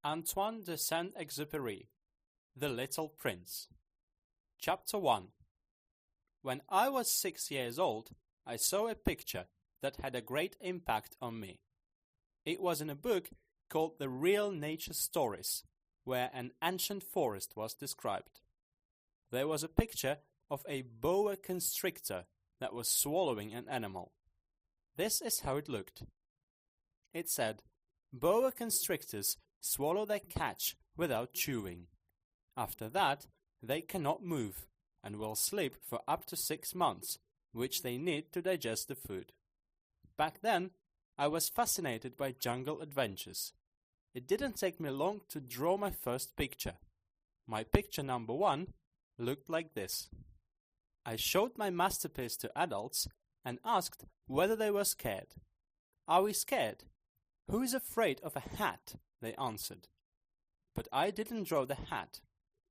Antoine de Saint-Exupéry, The Little Prince. Chapter 1. When I was 6 years old, I saw a picture that had a great impact on me. It was in a book called The Real Nature Stories, where an ancient forest was described. There was a picture of a boa constrictor that was swallowing an animal. This is how it looked. It said, "Boa constrictors swallow their catch without chewing. After that, they cannot move and will sleep for up to 6 months, which they need to digest the food." Back then, I was fascinated by jungle adventures. It didn't take me long to draw my first picture. My picture number 1 looked like this. I showed my masterpiece to adults and asked whether they were scared. "Are we scared? Who is afraid of a hat?" they answered. But I didn't draw the hat.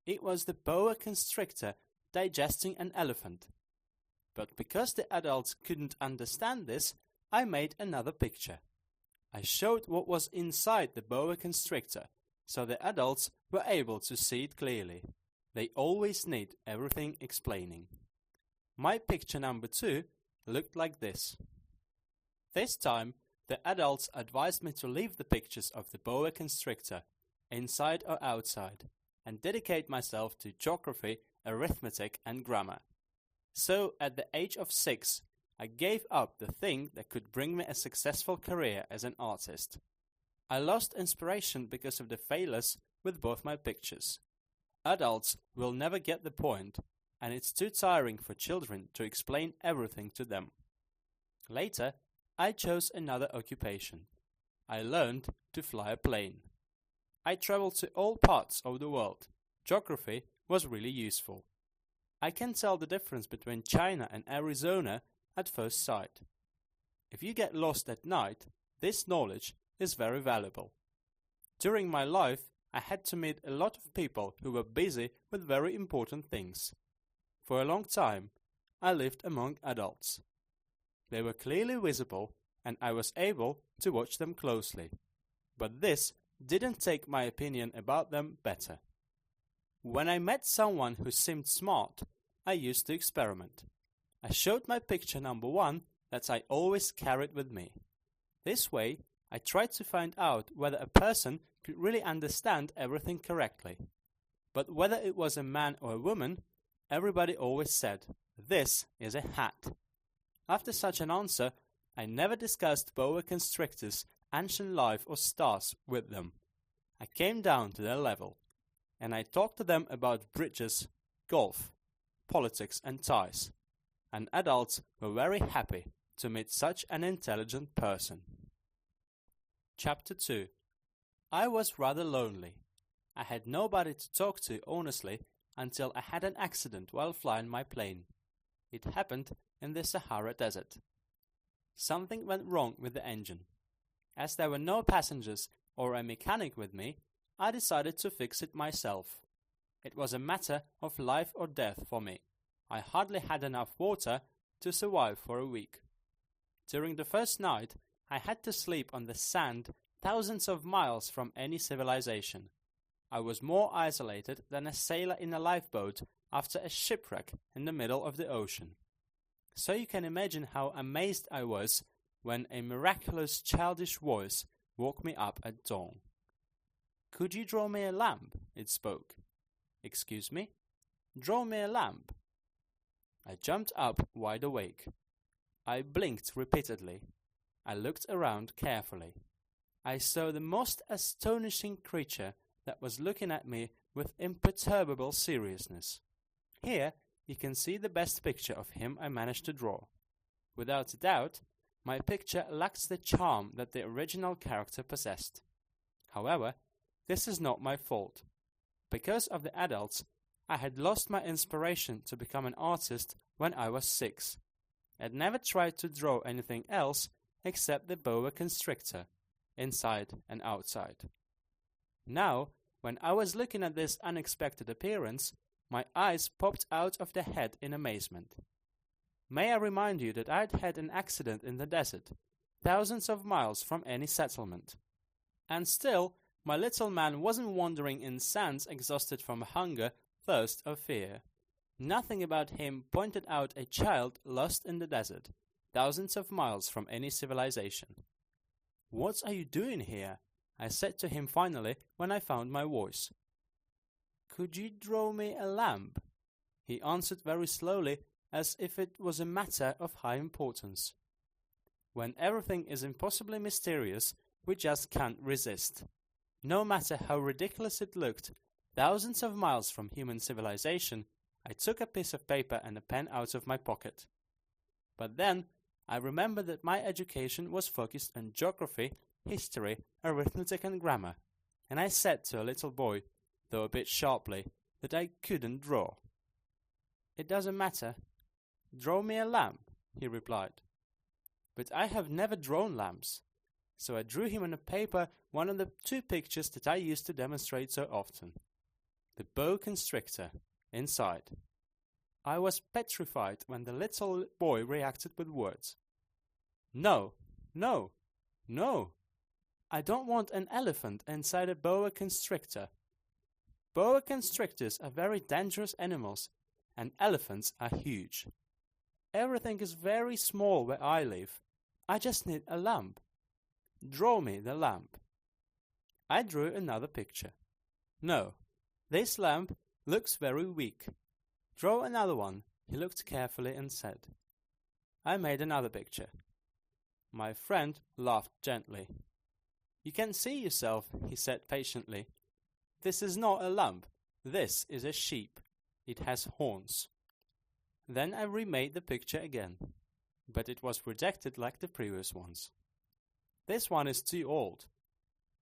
It was the boa constrictor digesting an elephant. But because the adults couldn't understand this, I made another picture. I showed what was inside the boa constrictor, so the adults were able to see it clearly. They always need everything explaining. My picture number 2 looked like this. This time, the adults advised me to leave the pictures of the boa constrictor, inside or outside, and dedicate myself to geography, arithmetic, and grammar. So, at the age of 6, I gave up the thing that could bring me a successful career as an artist. I lost inspiration because of the failures with both my pictures. Adults will never get the point, and it's too tiring for children to explain everything to them. Later, I chose another occupation. I learned to fly a plane. I traveled to all parts of the world. Geography was really useful. I can tell the difference between China and Arizona at first sight. If you get lost at night, this knowledge is very valuable. During my life, I had to meet a lot of people who were busy with very important things. For a long time, I lived among adults. They were clearly visible, and I was able to watch them closely. But this didn't take my opinion about them better. When I met someone who seemed smart, I used to experiment. I showed my picture number 1 that I always carried with me. This way, I tried to find out whether a person could really understand everything correctly. But whether it was a man or a woman, everybody always said, "This is a hat." After such an answer, I never discussed boa constrictors, ancient life or stars with them. I came down to their level, and I talked to them about bridges, golf, politics and ties. And adults were very happy to meet such an intelligent person. Chapter 2. I was rather lonely. I had nobody to talk to honestly until I had an accident while flying my plane. It happened in the Sahara Desert. Something went wrong with the engine. As there were no passengers or a mechanic with me, I decided to fix it myself. It was a matter of life or death for me. I hardly had enough water to survive for a week. During the first night, I had to sleep on the sand thousands of miles from any civilization. I was more isolated than a sailor in a lifeboat after a shipwreck in the middle of the ocean. So you can imagine how amazed I was when a miraculous childish voice woke me up at dawn. "Could you draw me a lamp?" it spoke. "Excuse me? Draw me a lamp." I jumped up wide awake. I blinked repeatedly. I looked around carefully. I saw the most astonishing creature that was looking at me with imperturbable seriousness. Here you can see the best picture of him I managed to draw. Without a doubt, my picture lacks the charm that the original character possessed. However, this is not my fault. Because of the adults, I had lost my inspiration to become an artist when I was 6. I'd never tried to draw anything else except the boa constrictor, inside and outside. Now, when I was looking at this unexpected appearance, my eyes popped out of their head in amazement. May I remind you that I'd had an accident in the desert, thousands of miles from any settlement. And still, My little man wasn't wandering in sands exhausted from hunger, thirst, or fear. Nothing about him pointed out a child lost in the desert, thousands of miles from any civilization. "What are you doing here?" I said to him finally when I found my voice. "Could you draw me a lamp?" He answered very slowly, as if it was a matter of high importance. When everything is impossibly mysterious, we just can't resist. No matter how ridiculous it looked, thousands of miles from human civilization, I took a piece of paper and a pen out of my pocket. But then I remembered that my education was focused on geography, history, arithmetic and grammar, and I said to a little boy, though a bit sharply, that I couldn't draw. "It doesn't matter. Draw me a lamp," he replied. But I have never drawn lamps, so I drew him on a paper one of the two pictures that I used to demonstrate so often. The boa constrictor, inside. I was petrified when the little boy reacted with words. "No, no, no. I don't want an elephant inside a boa constrictor. Boa constrictors are very dangerous animals, and elephants are huge. Everything is very small where I live. I just need a lamp. Draw me the lamp." I drew another picture. "No, this lamp looks very weak. Draw another one," he looked carefully and said. I made another picture. My friend laughed gently. "You can see yourself," he said patiently. "This is not a lamp. This is a sheep. It has horns." Then I remade the picture again, but it was rejected like the previous ones. "This one is too old.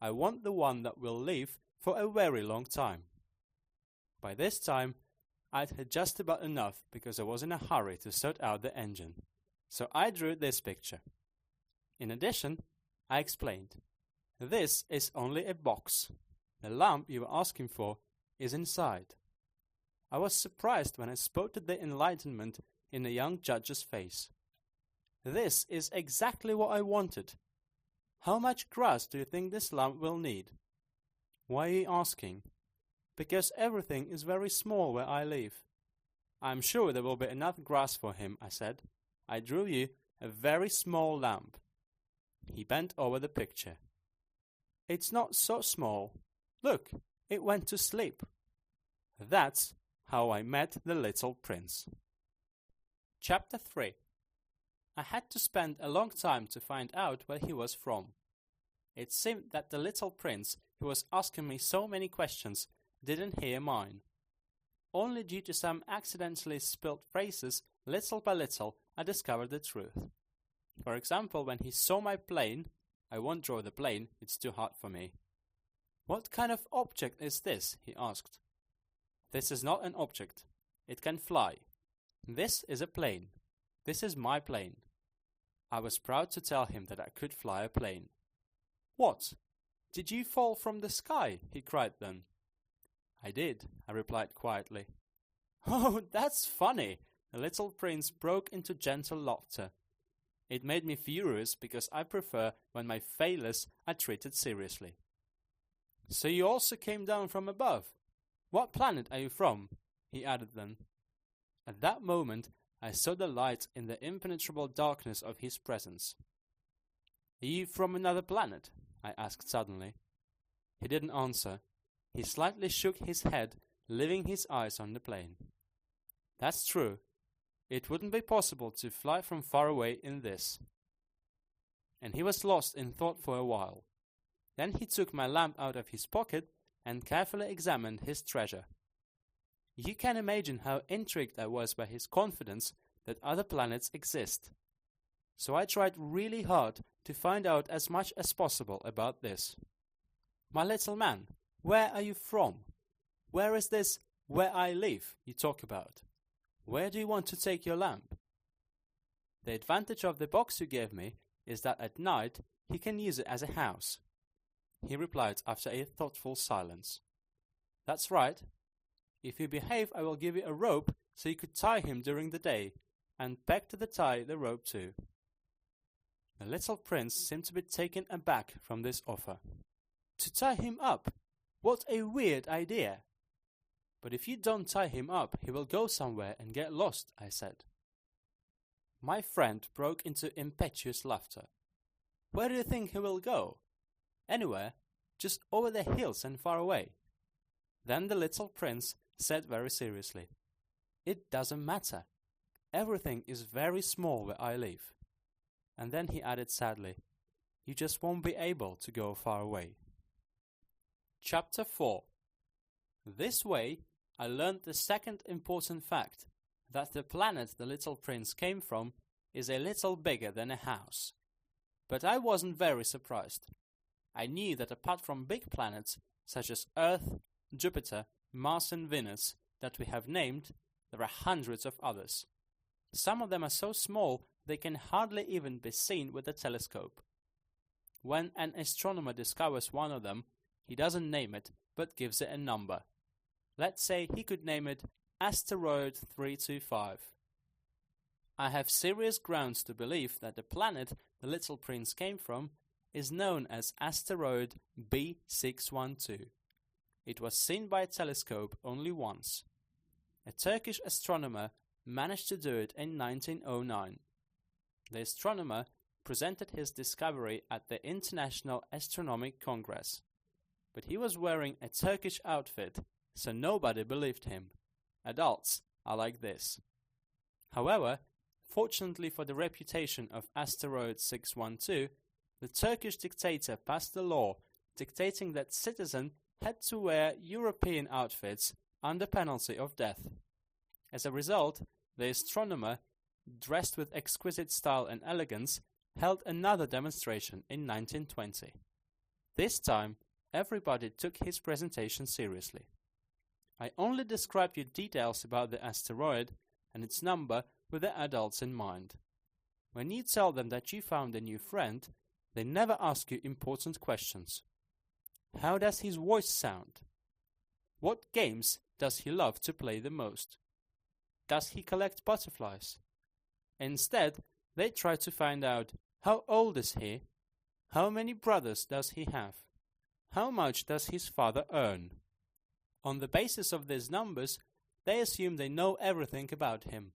I want the one that will live for a very long time." By this time, I'd had just about enough because I was in a hurry to sort out the engine, so I drew this picture. In addition, I explained, "This is only a box. The lamp you were asking for is inside." I was surprised when I spotted the enlightenment in the young judge's face. "This is exactly what I wanted. How much grass do you think this lamp will need?" "Why are you asking?" "Because everything is very small where I live." "I'm sure there will be enough grass for him," I said. "I drew you a very small lamp." He bent over the picture. "It's not so small. Look, it went to sleep." That's how I met the little prince. Chapter 3. I had to spend a long time to find out where he was from. It seemed that the little prince, who was asking me so many questions, didn't hear mine. Only due to some accidentally spilt phrases, little by little, I discovered the truth. For example, when he saw my plane, I won't draw the plane, it's too hard for me. "What kind of object is this?" he asked. "This is not an object. It can fly. This is a plane. This is my plane." I was proud to tell him that I could fly a plane. "What? Did you fall from the sky?" he cried then. "I did," I replied quietly. "Oh, that's funny!" The little prince broke into gentle laughter. It made me furious because I prefer when my failures are treated seriously. "So you also came down from above? What planet are you from?" he added then. At that moment, I saw the light in the impenetrable darkness of his presence. "Are you from another planet?" I asked suddenly. He didn't answer. He slightly shook his head, leaving his eyes on the plane. "That's true. It wouldn't be possible to fly from far away in this." And he was lost in thought for a while. Then he took my lamp out of his pocket and carefully examined his treasure. You can imagine how intrigued I was by his confidence that other planets exist. So I tried really hard to find out as much as possible about this. "My little man, where are you from? Where is this 'where I live' you talk about? Where do you want to take your lamp?" "The advantage of the box you gave me is that at night he can use it as a house," he replied after a thoughtful silence. "That's right. If you behave, I will give you a rope so you could tie him during the day, and peg to the tie the rope too." The little prince seemed to be taken aback from this offer. To tie him up? What a weird idea! But if you don't tie him up, he will go somewhere and get lost, I said. My friend broke into impetuous laughter. Where do you think he will go? Anywhere, just over the hills and far away. Then the little prince said very seriously, It doesn't matter. Everything is very small where I live. And then he added sadly, You just won't be able to go far away. Chapter 4. This way, I learned the second important fact, that the planet the little prince came from is a little bigger than a house. But I wasn't very surprised. I knew that apart from big planets such as Earth, Jupiter, Mars and Venus that we have named, there are hundreds of others. Some of them are so small they can hardly even be seen with a telescope. When an astronomer discovers one of them, he doesn't name it, but gives it a number. Let's say he could name it Asteroid 325. I have serious grounds to believe that the planet the little prince came from is known as Asteroid B612. It was seen by a telescope only once. A Turkish astronomer managed to do it in 1909. The astronomer presented his discovery at the International Astronomical Congress. But he was wearing a Turkish outfit, so nobody believed him. Adults are like this. However, fortunately for the reputation of Asteroid 612, the Turkish dictator passed a law dictating that citizens had to wear European outfits under penalty of death. As a result, the astronomer, dressed with exquisite style and elegance, held another demonstration in 1920. This time, everybody took his presentation seriously. I only described you details about the asteroid and its number with the adults in mind. When you tell them that you found a new friend, they never ask you important questions. How does his voice sound? What games does he love to play the most? Does he collect butterflies? Instead, they try to find out, how old is he? How many brothers does he have? How much does his father earn? On the basis of these numbers, they assume they know everything about him.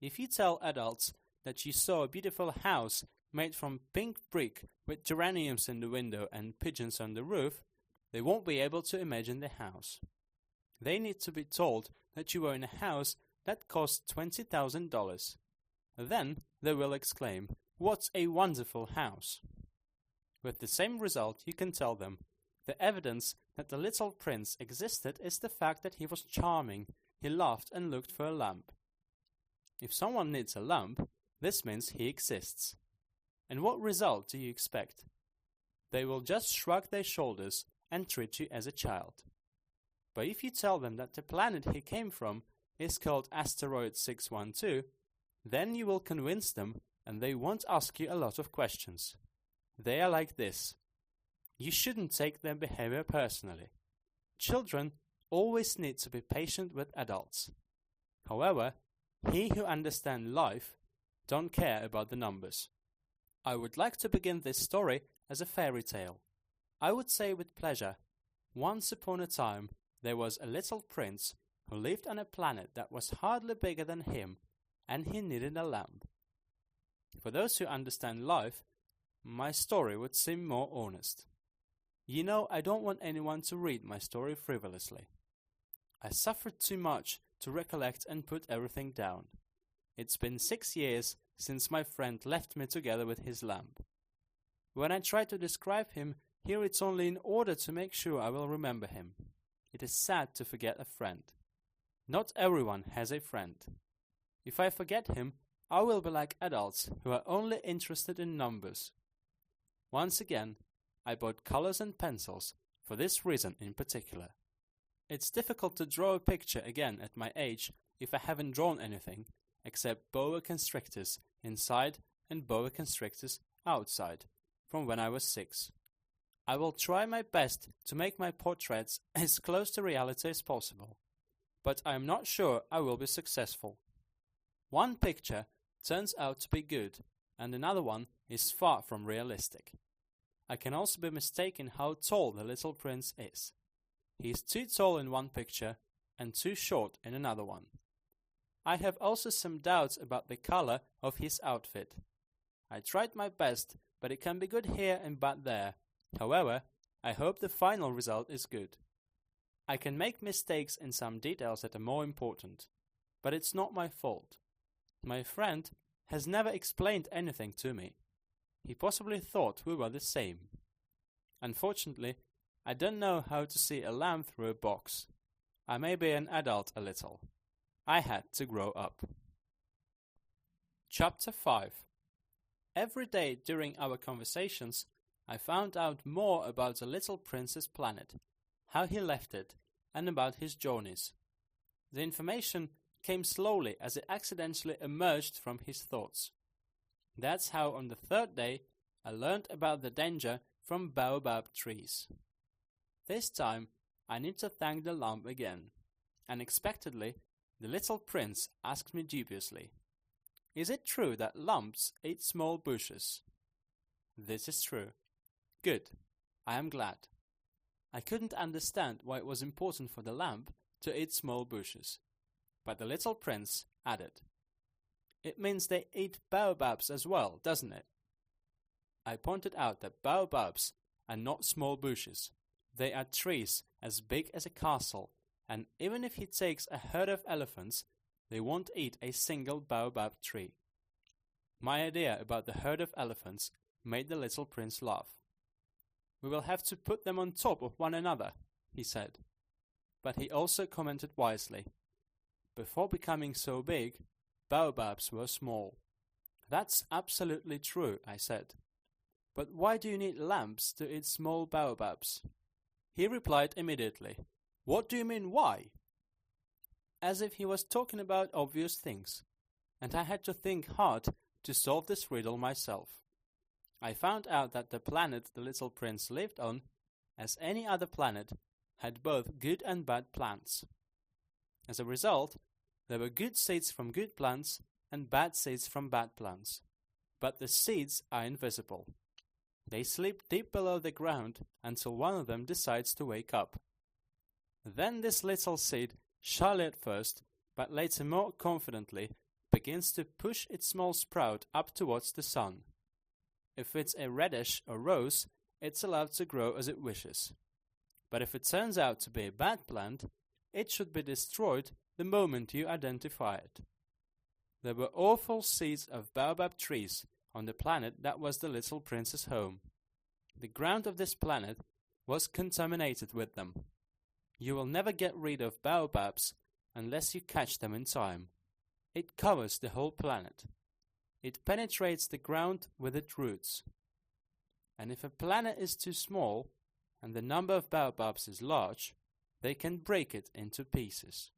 If you tell adults that you saw a beautiful house made from pink brick with geraniums in the window and pigeons on the roof, they won't be able to imagine the house. They need to be told that you were in a house that cost $20,000. Then they will exclaim, "What a wonderful house!" With the same result, you can tell them, the evidence that the little prince existed is the fact that he was charming, he laughed and looked for a lamp. If someone needs a lamp, this means he exists. And what result do you expect? They will just shrug their shoulders and treat you as a child. But if you tell them that the planet he came from is called Asteroid 612, then you will convince them and they won't ask you a lot of questions. They are like this. You shouldn't take their behavior personally. Children always need to be patient with adults. However, he who understands life don't care about the numbers. I would like to begin this story as a fairy tale. I would say with pleasure, once upon a time there was a little prince who lived on a planet that was hardly bigger than him, and he needed a lamp. For those who understand life, my story would seem more honest. You know, I don't want anyone to read my story frivolously. I suffered too much to recollect and put everything down. It's been 6 years since my friend left me together with his lamp. When I try to describe him, here it's only in order to make sure I will remember him. It is sad to forget a friend. Not everyone has a friend. If I forget him, I will be like adults who are only interested in numbers. Once again, I bought colors and pencils, for this reason in particular. It's difficult to draw a picture again at my age if I haven't drawn anything, except boa constrictors inside and boa constrictors outside, from when I was 6. I will try my best to make my portraits as close to reality as possible, but I am not sure I will be successful. One picture turns out to be good, and another one is far from realistic. I can also be mistaken how tall the little prince is. He is too tall in one picture and too short in another one. I have also some doubts about the color of his outfit. I tried my best, but it can be good here and bad there. However, I hope the final result is good. I can make mistakes in some details that are more important, but it's not my fault. My friend has never explained anything to me. He possibly thought we were the same. Unfortunately, I don't know how to see a lamb through a box. I may be an adult a little. I had to grow up. Chapter 5. Every day during our conversations, I found out more about the little prince's planet, how he left it, and about his journeys. The information came slowly as it accidentally emerged from his thoughts. That's how on the third day I learned about the danger from baobab trees. This time I need to thank the lamb again. Unexpectedly, the little prince asked me dubiously, "Is it true that lambs eat small bushes?" This is true. Good. I am glad. I couldn't understand why it was important for the lamb to eat small bushes. But the little prince added, "It means they eat baobabs as well, doesn't it?" I pointed out that baobabs are not small bushes. They are trees as big as a castle, and even if he takes a herd of elephants, they won't eat a single baobab tree. My idea about the herd of elephants made the little prince laugh. "We will have to put them on top of one another," he said. But he also commented wisely, "Before becoming so big, baobabs were small." "That's absolutely true," I said. "But why do you need lambs to eat small baobabs?" He replied immediately, "What do you mean, why?" As if he was talking about obvious things, and I had to think hard to solve this riddle myself. I found out that the planet the little prince lived on, as any other planet, had both good and bad plants. As a result, there were good seeds from good plants and bad seeds from bad plants. But the seeds are invisible. They sleep deep below the ground until one of them decides to wake up. Then this little seed, shyly at first, but later more confidently, begins to push its small sprout up towards the sun. If it's a radish or rose, it's allowed to grow as it wishes. But if it turns out to be a bad plant, it should be destroyed the moment you identify it. There were awful seeds of baobab trees on the planet that was the little prince's home. The ground of this planet was contaminated with them. You will never get rid of baobabs unless you catch them in time. It covers the whole planet. It penetrates the ground with its roots. And if a planet is too small, and the number of baobabs is large, they can break it into pieces.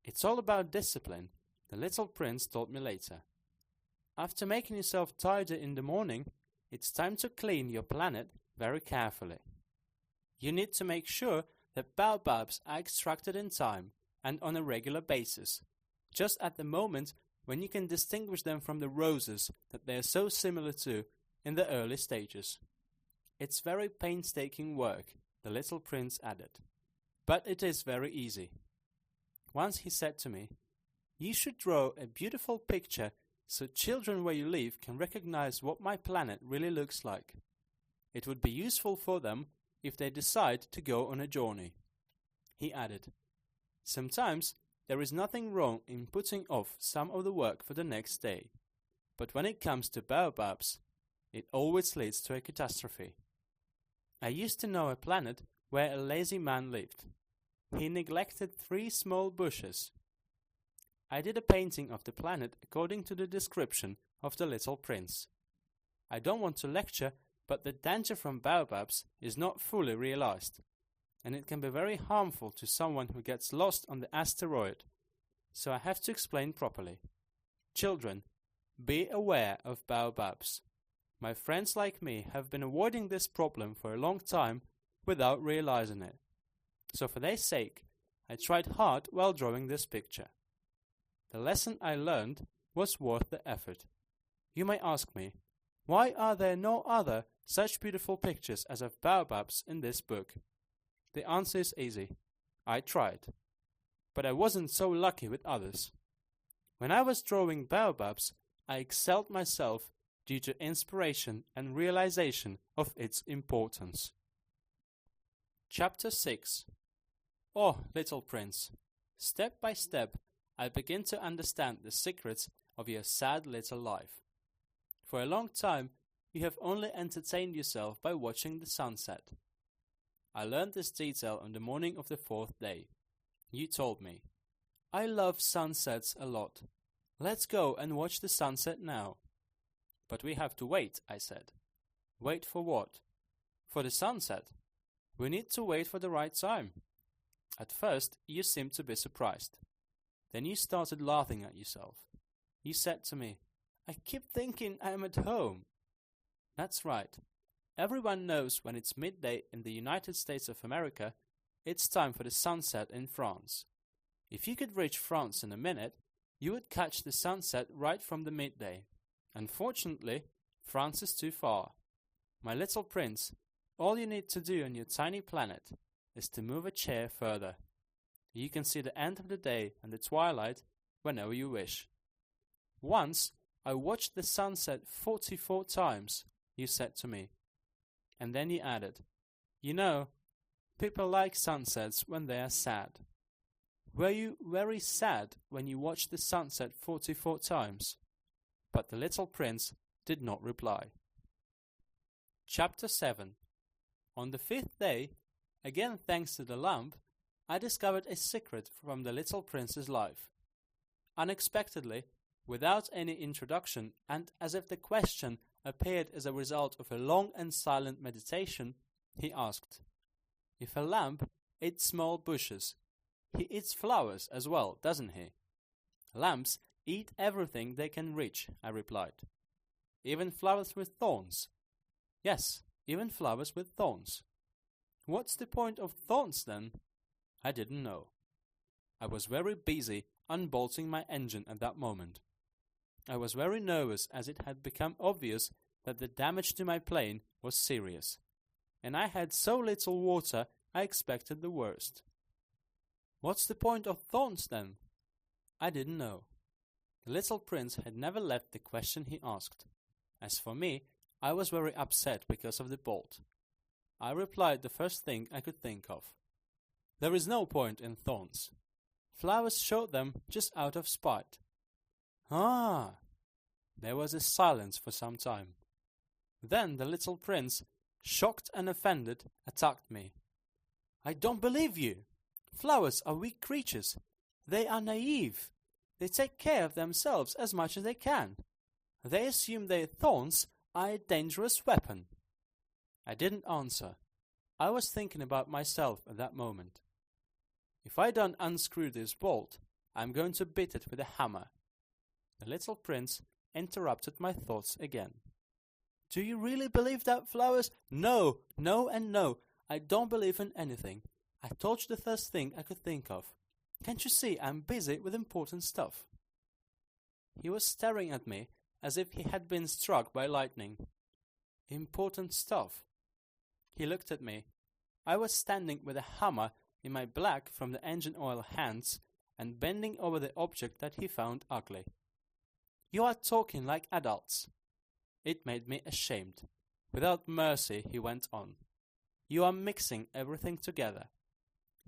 It's all about discipline, the little prince told me later. After making yourself tidy in the morning, it's time to clean your planet very carefully. You need to make sure that baobabs are extracted in time and on a regular basis, just at the moment when you can distinguish them from the roses that they are so similar to in the early stages. It's very painstaking work, the little prince added, but it is very easy. Once he said to me, "You should draw a beautiful picture so children where you live can recognize what my planet really looks like. It would be useful for them if they decide to go on a journey." He added, "Sometimes there is nothing wrong in putting off some of the work for the next day, but when it comes to baobabs, it always leads to a catastrophe. I used to know a planet where a lazy man lived. He neglected 3 small bushes. I did a painting of the planet according to the description of the little prince. I don't want to lecture, but the danger from baobabs is not fully realized, and it can be very harmful to someone who gets lost on the asteroid, so I have to explain properly. Children, be aware of baobabs. My friends like me have been avoiding this problem for a long time without realizing it. So for their sake, I tried hard while drawing this picture. The lesson I learned was worth the effort. You may ask me, Why are there no other such beautiful pictures as of baobabs in this book? The answer is easy. I tried. But I wasn't so lucky with others. When I was drawing baobabs, I excelled myself due to inspiration and realization of its importance. Chapter 6. Oh, little prince, step by step I begin to understand the secrets of your sad little life. For a long time you have only entertained yourself by watching the sunset. I learned this detail on the morning of the 4th day. You told me, "I love sunsets a lot. Let's go and watch the sunset now." "But we have to wait," I said. "Wait for what?" "For the sunset. We need to wait for the right time." At first you seemed to be surprised. Then you started laughing at yourself. You said to me, "I keep thinking I am at home." That's right. Everyone knows when it's midday in the United States of America, it's time for the sunset in France. If you could reach France in a minute, you would catch the sunset right from the midday. Unfortunately, France is too far. My little prince, all you need to do on your tiny planet is to move a chair further. You can see the end of the day and the twilight whenever you wish. Once I watched the sunset 44 times, you said to me. And then you added, "You know, people like sunsets when they are sad." Were you very sad when you watched the sunset 44 times? But the little prince did not reply. Chapter 7. On the 5th day, again thanks to the lamp, I discovered a secret from the little prince's life. Unexpectedly, without any introduction, and as if the question appeared as a result of a long and silent meditation, he asked, "If a lamp eats small bushes, he eats flowers as well, doesn't he?" "Lamps eat everything they can reach," I replied. "Even flowers with thorns?" "Yes, even flowers with thorns." "What's the point of thorns then?" I didn't know. I was very busy unbolting my engine at that moment. I was very nervous as it had become obvious that the damage to my plane was serious, and I had so little water I expected the worst. "What's the point of thorns then?" I didn't know. The little prince had never left the question he asked. As for me, I was very upset because of the bolt. I replied the first thing I could think of. "There is no point in thorns. Flowers show them just out of spite." "Ah!" There was a silence for some time. Then the little prince, shocked and offended, attacked me. "I don't believe you. Flowers are weak creatures. They are naive. They take care of themselves as much as they can. They assume their thorns are a dangerous weapon." I didn't answer. I was thinking about myself at that moment. "If I don't unscrew this bolt, I'm going to beat it with a hammer." The little prince interrupted my thoughts again. "Do you really believe that flowers—" "No, no and no. I don't believe in anything. I told you the first thing I could think of. Can't you see I'm busy with important stuff?" He was staring at me as if he had been struck by lightning. Important stuff. He looked at me. I was standing with a hammer in my black from the engine oil hands and bending over the object that he found ugly. "You are talking like adults." It made me ashamed. Without mercy, he went on. "You are mixing everything together."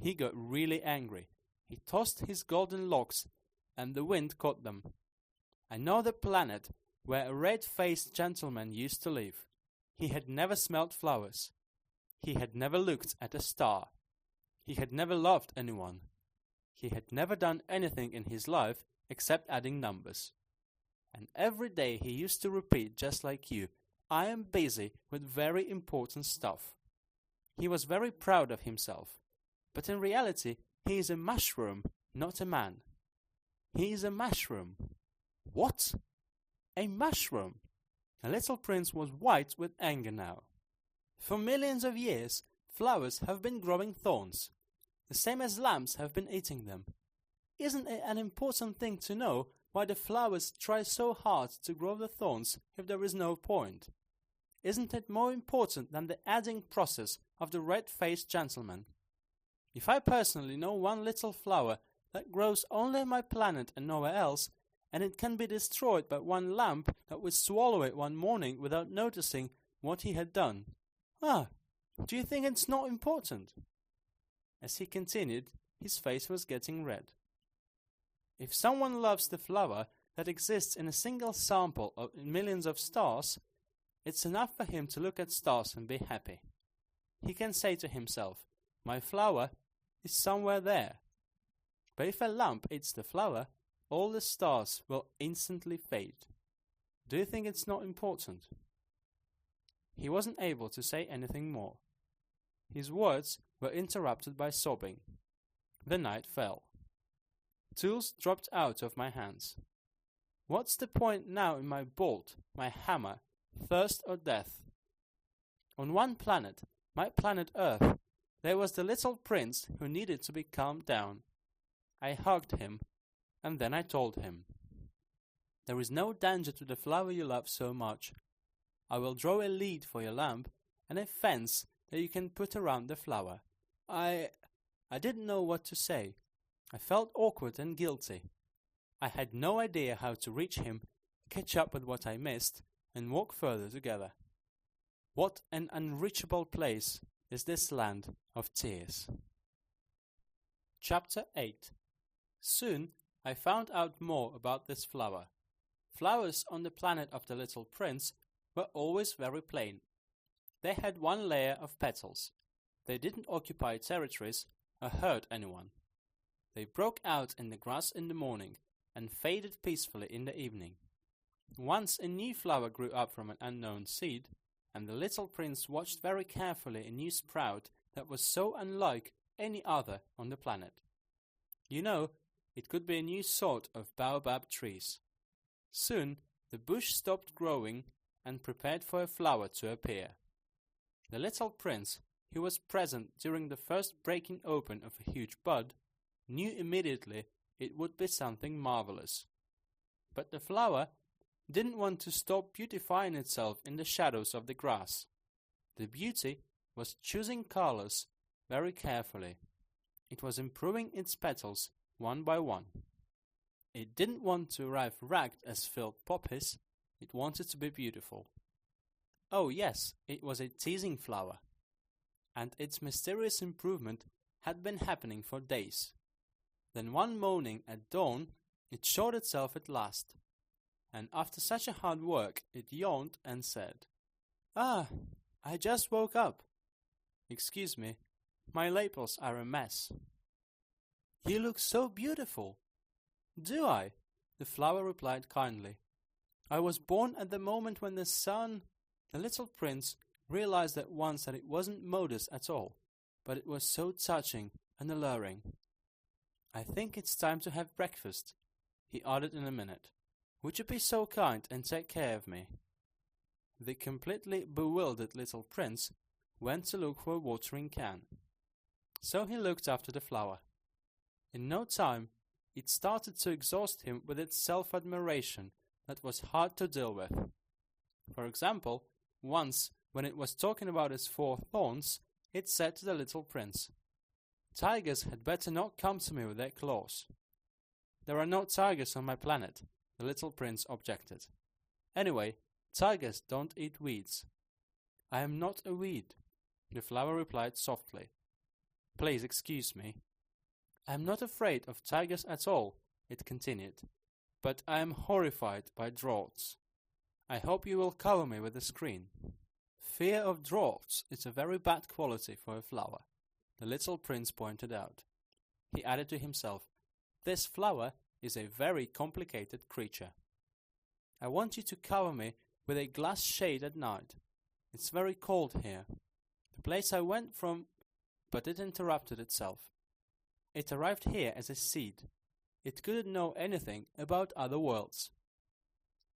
He got really angry. He tossed his golden locks, and the wind caught them. "I know the planet where a red-faced gentleman used to live. He had never smelled flowers. He had never looked at a star. He had never loved anyone. He had never done anything in his life except adding numbers. And every day he used to repeat just like you, 'I am busy with very important stuff.' He was very proud of himself. But in reality, he is a mushroom, not a man. He is a mushroom." "What? A mushroom?" The little prince was white with anger now. "For millions of years, flowers have been growing thorns, the same as lamps have been eating them. Isn't it an important thing to know why the flowers try so hard to grow the thorns if there is no point. Isn't it more important than the adding process of the red-faced gentleman? If I personally know one little flower that grows only on my planet and nowhere else, and it can be destroyed by one lamp that would swallow it one morning without noticing what he had done. Do you think it's not important? As he continued, his face was getting red. If someone loves the flower that exists in a single sample of millions of stars, it's enough for him to look at stars and be happy. He can say to himself, my flower is somewhere there. But if a lamp eats the flower, all the stars will instantly fade. Do you think it's not important? He wasn't able to say anything more. His words were interrupted by sobbing. The night fell. Tools dropped out of my hands. What's the point now in my bolt, my hammer, thirst or death? On one planet, my planet Earth, there was the little prince who needed to be calmed down. I hugged him, and then I told him, there is no danger to the flower you love so much. I will draw a lead for your lamp and a fence that you can put around the flower. I didn't know what to say. I felt awkward and guilty. I had no idea how to reach him, catch up with what I missed, and walk further together. What an unreachable place is this land of tears. Chapter 8. Soon I found out more about this flower. Flowers on the planet of the little prince were always very plain. They had one layer of petals. They didn't occupy territories or hurt anyone. They broke out in the grass in the morning and faded peacefully in the evening. Once a new flower grew up from an unknown seed, and the little prince watched very carefully a new sprout that was so unlike any other on the planet. You know, it could be a new sort of baobab trees. Soon the bush stopped growing and prepared for a flower to appear. The little prince, who was present during the first breaking open of a huge bud, knew immediately it would be something marvelous. But the flower didn't want to stop beautifying itself in the shadows of the grass. The beauty was choosing colors very carefully. It was improving its petals one by one. It didn't want to arrive ragged as filled poppies. It wanted to be beautiful. Oh yes, it was a teasing flower. And its mysterious improvement had been happening for days. Then one morning at dawn, it showed itself at last. And after such a hard work, it yawned and said, I just woke up. Excuse me, my labels are a mess. You look so beautiful. Do I? The flower replied kindly. I was born at the moment when the sun... The little prince realized at once that it wasn't modest at all, but it was so touching and alluring. I think it's time to have breakfast, he added in a minute. Would you be so kind and take care of me? The completely bewildered little prince went to look for a watering can. So he looked after the flower. In no time, it started to exhaust him with its self-admiration that was hard to deal with. For example, once, when it was talking about its 4 thorns, it said to the little prince, Tigers had better not come to me with their claws. There are no tigers on my planet, the little prince objected. Anyway, tigers don't eat weeds. I am not a weed, the flower replied softly. Please excuse me. I am not afraid of tigers at all, it continued, but I am horrified by draughts. I hope you will cover me with a screen. Fear of draughts is a very bad quality for a flower, the little prince pointed out. He added to himself, this flower is a very complicated creature. I want you to cover me with a glass shade at night. It's very cold here. The place I went from... But it interrupted itself. It arrived here as a seed. It couldn't know anything about other worlds.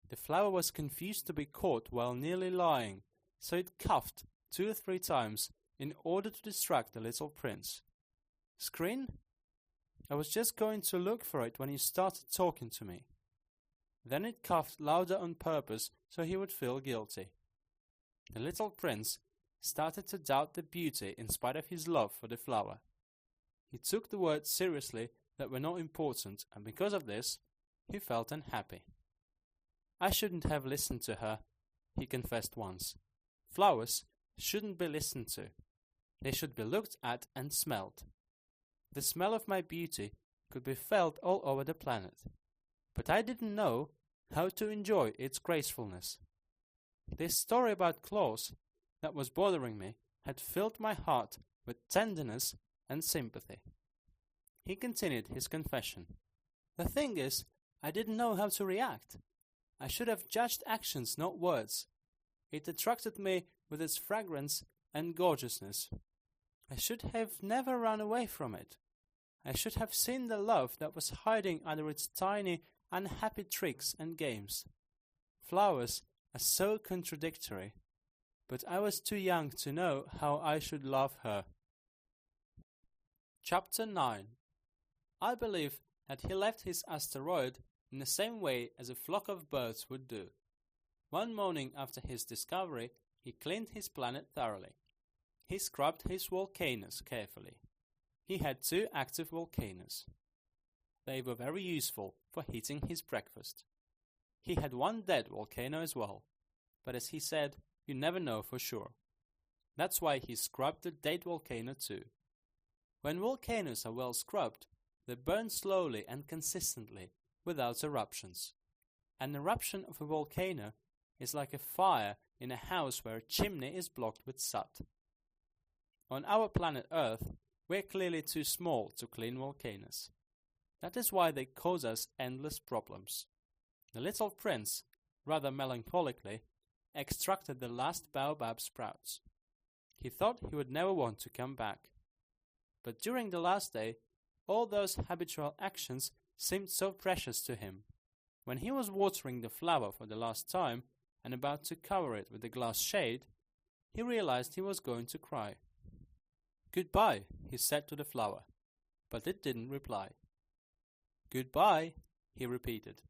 The flower was confused to be caught while nearly lying, so it coughed 2 or 3 times in order to distract the little prince. Screen? I was just going to look for it when you started talking to me. Then it coughed louder on purpose so he would feel guilty. The little prince started to doubt the beauty in spite of his love for the flower. He took the words seriously that were not important, and because of this, he felt unhappy. "I shouldn't have listened to her," he confessed once. "Flowers shouldn't be listened to. They should be looked at and smelled. The smell of my beauty could be felt all over the planet, but I didn't know how to enjoy its gracefulness." This story about claws that was bothering me had filled my heart with tenderness and sympathy. He continued his confession. "The thing is, I didn't know how to react. I should have judged actions, not words. It attracted me with its fragrance and gorgeousness. I should have never run away from it. I should have seen the love that was hiding under its tiny, unhappy tricks and games. Flowers are so contradictory, but I was too young to know how I should love her." Chapter 9. I believe that he left his asteroid in the same way as a flock of birds would do. One morning after his discovery, he cleaned his planet thoroughly. He scrubbed his volcanoes carefully. He had 2 active volcanoes. They were very useful for heating his breakfast. He had 1 dead volcano as well, but as he said, you never know for sure. That's why he scrubbed the dead volcano too. When volcanoes are well scrubbed, they burn slowly and consistently, without eruptions. An eruption of a volcano is like a fire in a house where a chimney is blocked with soot. On our planet Earth, we're clearly too small to clean volcanoes. That is why they cause us endless problems. The little prince, rather melancholically, extracted the last baobab sprouts. He thought he would never want to come back. But during the last day, all those habitual actions seemed so precious to him. When he was watering the flower for the last time and about to cover it with a glass shade, he realized he was going to cry. "Goodbye," he said to the flower, but it didn't reply. "Goodbye," he repeated.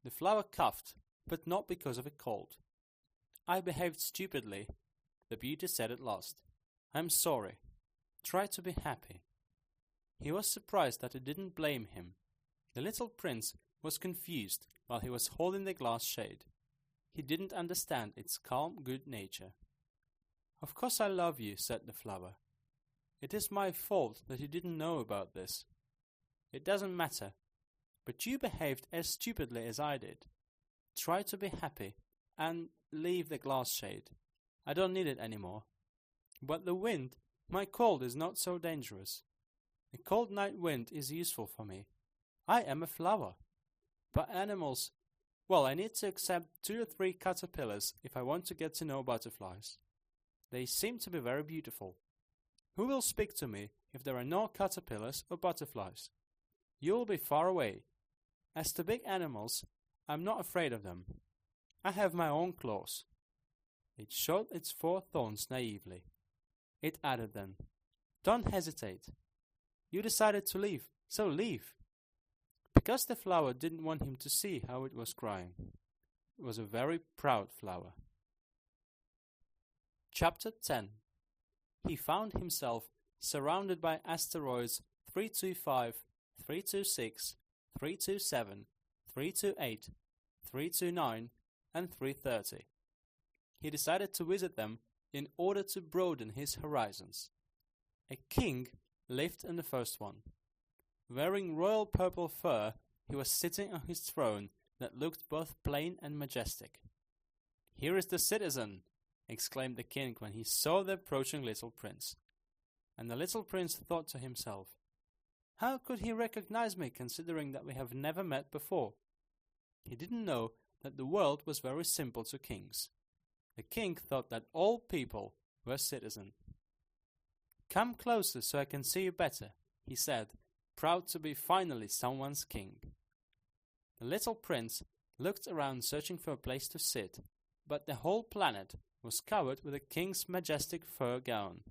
The flower coughed, but not because of a cold. "I behaved stupidly," the beauty said at last. "I'm sorry. Try to be happy." He was surprised that it didn't blame him. The little prince was confused while he was holding the glass shade. He didn't understand its calm good nature. "Of course I love you," said the flower. "It is my fault that you didn't know about this. It doesn't matter, but you behaved as stupidly as I did. Try to be happy and leave the glass shade. I don't need it anymore. But the wind, my cold is not so dangerous. A cold night wind is useful for me. I am a flower. But animals, well, I need to accept 2 or 3 caterpillars if I want to get to know butterflies. They seem to be very beautiful. Who will speak to me if there are no caterpillars or butterflies? You will be far away. As to big animals, I'm not afraid of them. I have my own claws." It showed its 4 thorns naively. It added then, "Don't hesitate. You decided to leave, so leave." Because the flower didn't want him to see how it was crying. It was a very proud flower. Chapter 10. He found himself surrounded by asteroids 325, 326, 327, 328, 329, and 330. He decided to visit them in order to broaden his horizons. A king lived in the first one. Wearing royal purple fur, he was sitting on his throne that looked both plain and majestic. "Here is the citizen!" exclaimed the king when he saw the approaching little prince. And the little prince thought to himself, "How could he recognize me, considering that we have never met before?" He didn't know that the world was very simple to kings. The king thought that all people were citizens. "Come closer so I can see you better," he said, proud to be finally someone's king. The little prince looked around searching for a place to sit, but the whole planet was covered with a king's majestic fur gown.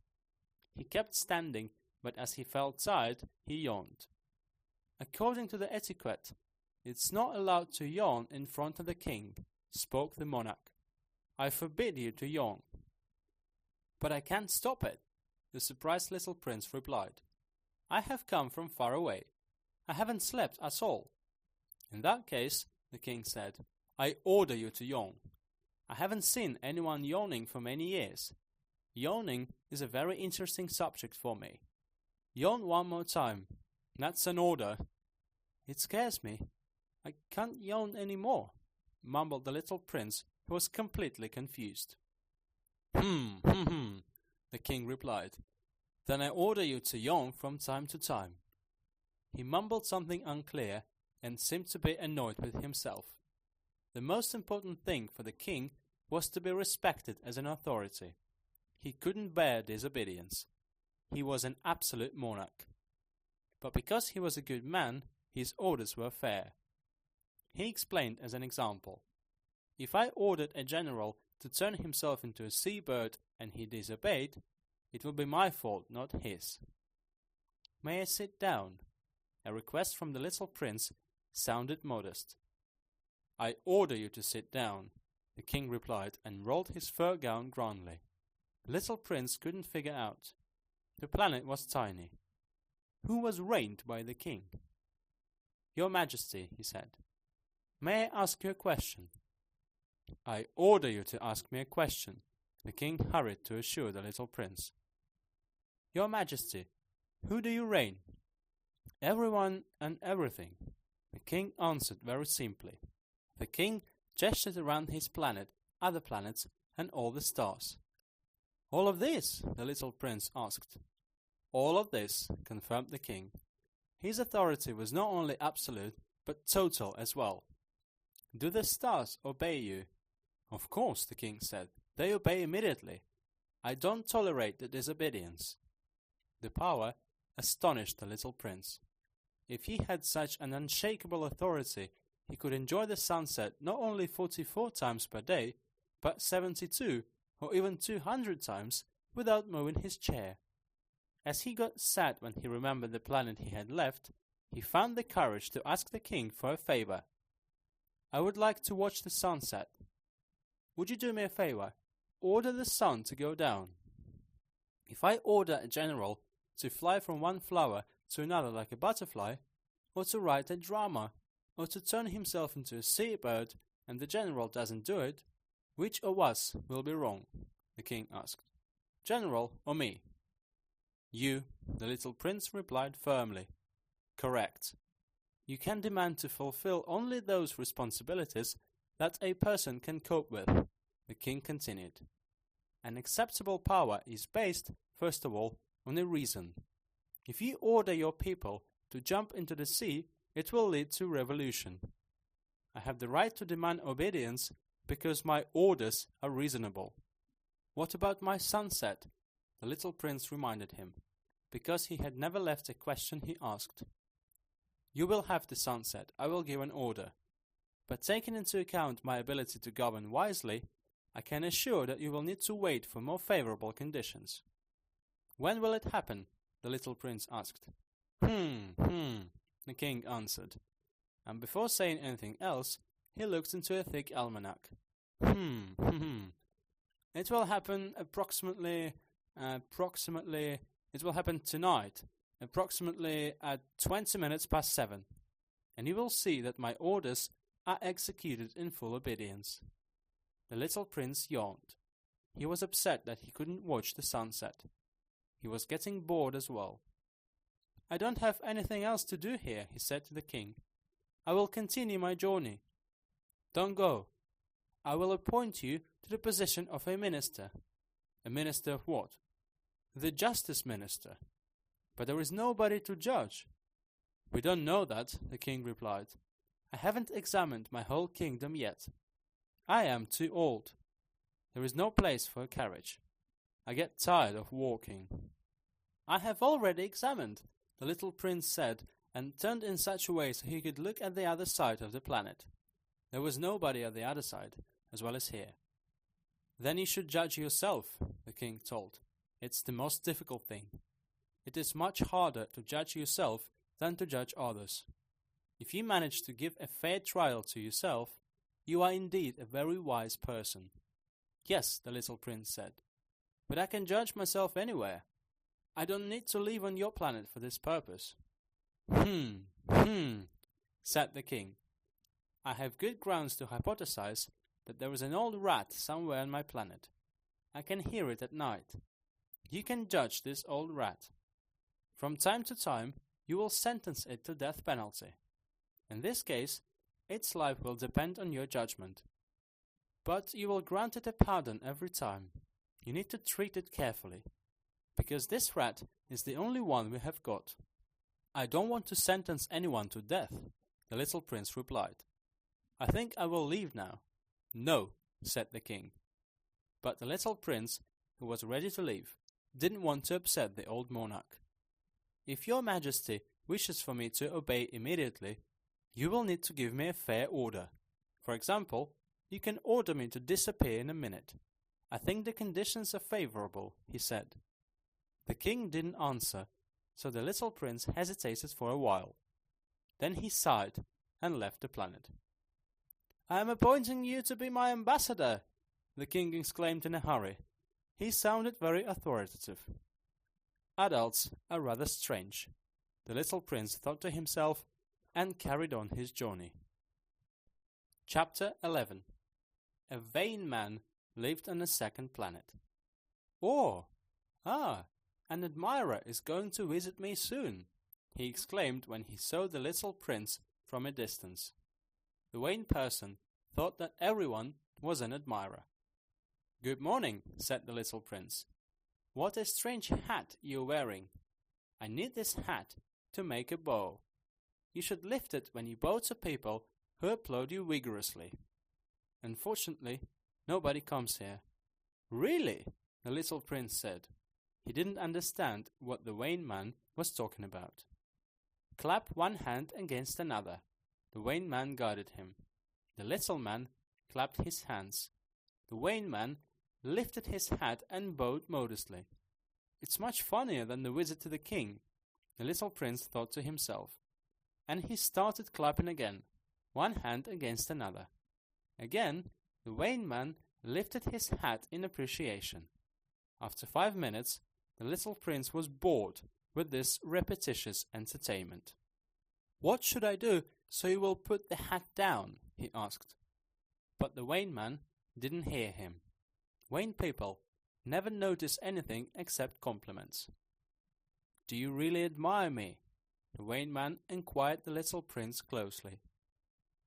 He kept standing, but as he felt tired, he yawned. According to the etiquette, "It's not allowed to yawn in front of the king," spoke the monarch. "I forbid you to yawn." "But I can't stop it," the surprised little prince replied. "I have come from far away. I haven't slept at all." "In that case," the king said, "I order you to yawn. I haven't seen anyone yawning for many years. Yawning is a very interesting subject for me. Yawn one more time. That's an order." "It scares me. I can't yawn any more," mumbled the little prince, who was completely confused. The king replied. "Then I order you to yawn from time to time." He mumbled something unclear and seemed to be annoyed with himself. The most important thing for the king was to be respected as an authority. He couldn't bear disobedience. He was an absolute monarch. But because he was a good man, his orders were fair. He explained as an example. If I ordered a general to turn himself into a seabird and he disobeyed, it would be my fault, not his. "May I sit down?" A request from the little prince sounded modest. "I order you to sit down," the king replied and rolled his fur gown grandly. The little prince couldn't figure out. The planet was tiny. Who was reigned by the king? "Your Majesty," he said, "may I ask you a question?" "I order you to ask me a question," the king hurried to assure the little prince. "Your Majesty, who do you reign?" "Everyone and everything," the king answered very simply. The king gestured around his planet, other planets, and all the stars. "All of this?" the little prince asked. "All of this," confirmed the king. His authority was not only absolute, but total as well. "Do the stars obey you?" "Of course," the king said. "They obey immediately. I don't tolerate the disobedience." The power astonished the little prince. If he had such an unshakable authority, he could enjoy the sunset not only 44 times per day, but 72 or even 200 times without moving his chair. As he got sad when he remembered the planet he had left, he found the courage to ask the king for a favor. "I would like to watch the sunset. Would you do me a favor? Order the sun to go down." If I order a general to fly from one flower to another like a butterfly, or to write a drama, or to turn himself into a seabird, and the general doesn't do it, which of us will be wrong? The king asked. General or me? You, the little prince replied firmly. Correct. You can demand to fulfill only those responsibilities that a person can cope with, the king continued. An acceptable power is based, first of all, on a reason. If you order your people to jump into the sea, it will lead to revolution. I have the right to demand obedience because my orders are reasonable. What about my sunset? The little prince reminded him, because he had never left a question he asked. You will have the sunset, I will give an order. But taking into account my ability to govern wisely, I can assure that you will need to wait for more favorable conditions. When will it happen? The little prince asked. The king answered. And before saying anything else, he looked into a thick almanac. It will happen approximately, it will happen tonight, approximately at 20 minutes past 7. And you will see that my orders are executed in full obedience. The little prince yawned. He was upset that he couldn't watch the sunset. He was getting bored as well. I don't have anything else to do here, he said to the king. I will continue my journey. Don't go. I will appoint you to the position of a minister. A minister of what? The justice minister. But there is nobody to judge. We don't know that, the king replied. I haven't examined my whole kingdom yet. I am too old. There is no place for a carriage. I get tired of walking. I have already examined, the little prince said, and turned in such a way so he could look at the other side of the planet. There was nobody at the other side, as well as here. Then you should judge yourself, the king told. It's the most difficult thing. It is much harder to judge yourself than to judge others. If you manage to give a fair trial to yourself, you are indeed a very wise person. Yes, the little prince said, but I can judge myself anywhere. I don't need to live on your planet for this purpose. Said the king. I have good grounds to hypothesize that there is an old rat somewhere on my planet. I can hear it at night. You can judge this old rat. From time to time, you will sentence it to death penalty. In this case, its life will depend on your judgment. But you will grant it a pardon every time. You need to treat it carefully, because this rat is the only one we have got. I don't want to sentence anyone to death, the little prince replied. I think I will leave now. No, said the king. But the little prince, who was ready to leave, didn't want to upset the old monarch. If your majesty wishes for me to obey immediately, you will need to give me a fair order. For example, you can order me to disappear in a minute. I think the conditions are favorable, he said. The king didn't answer, so the little prince hesitated for a while. Then he sighed and left the planet. I am appointing you to be my ambassador, the king exclaimed in a hurry. He sounded very authoritative. Adults are rather strange, the little prince thought to himself, and carried on his journey. Chapter 11. A vain man lived on a second planet. An admirer is going to visit me soon, he exclaimed when he saw the little prince from a distance. The vain person thought that everyone was an admirer. Good morning, said the little prince. What a strange hat you're wearing. I need this hat to make a bow. You should lift it when you bow to people who applaud you vigorously. Unfortunately, nobody comes here. Really? The little prince said. He didn't understand what the vain man was talking about. Clap one hand against another. The vain man guided him. The little man clapped his hands. The vain man lifted his hat and bowed modestly. It's much funnier than the visit to the king, the little prince thought to himself. And he started clapping again, one hand against another. Again, the vain man lifted his hat in appreciation. After 5 minutes, the little prince was bored with this repetitious entertainment. What should I do so you will put the hat down? He asked. But the vain man didn't hear him. Vain people never notice anything except compliments. Do you really admire me? The vain man inquired the little prince closely.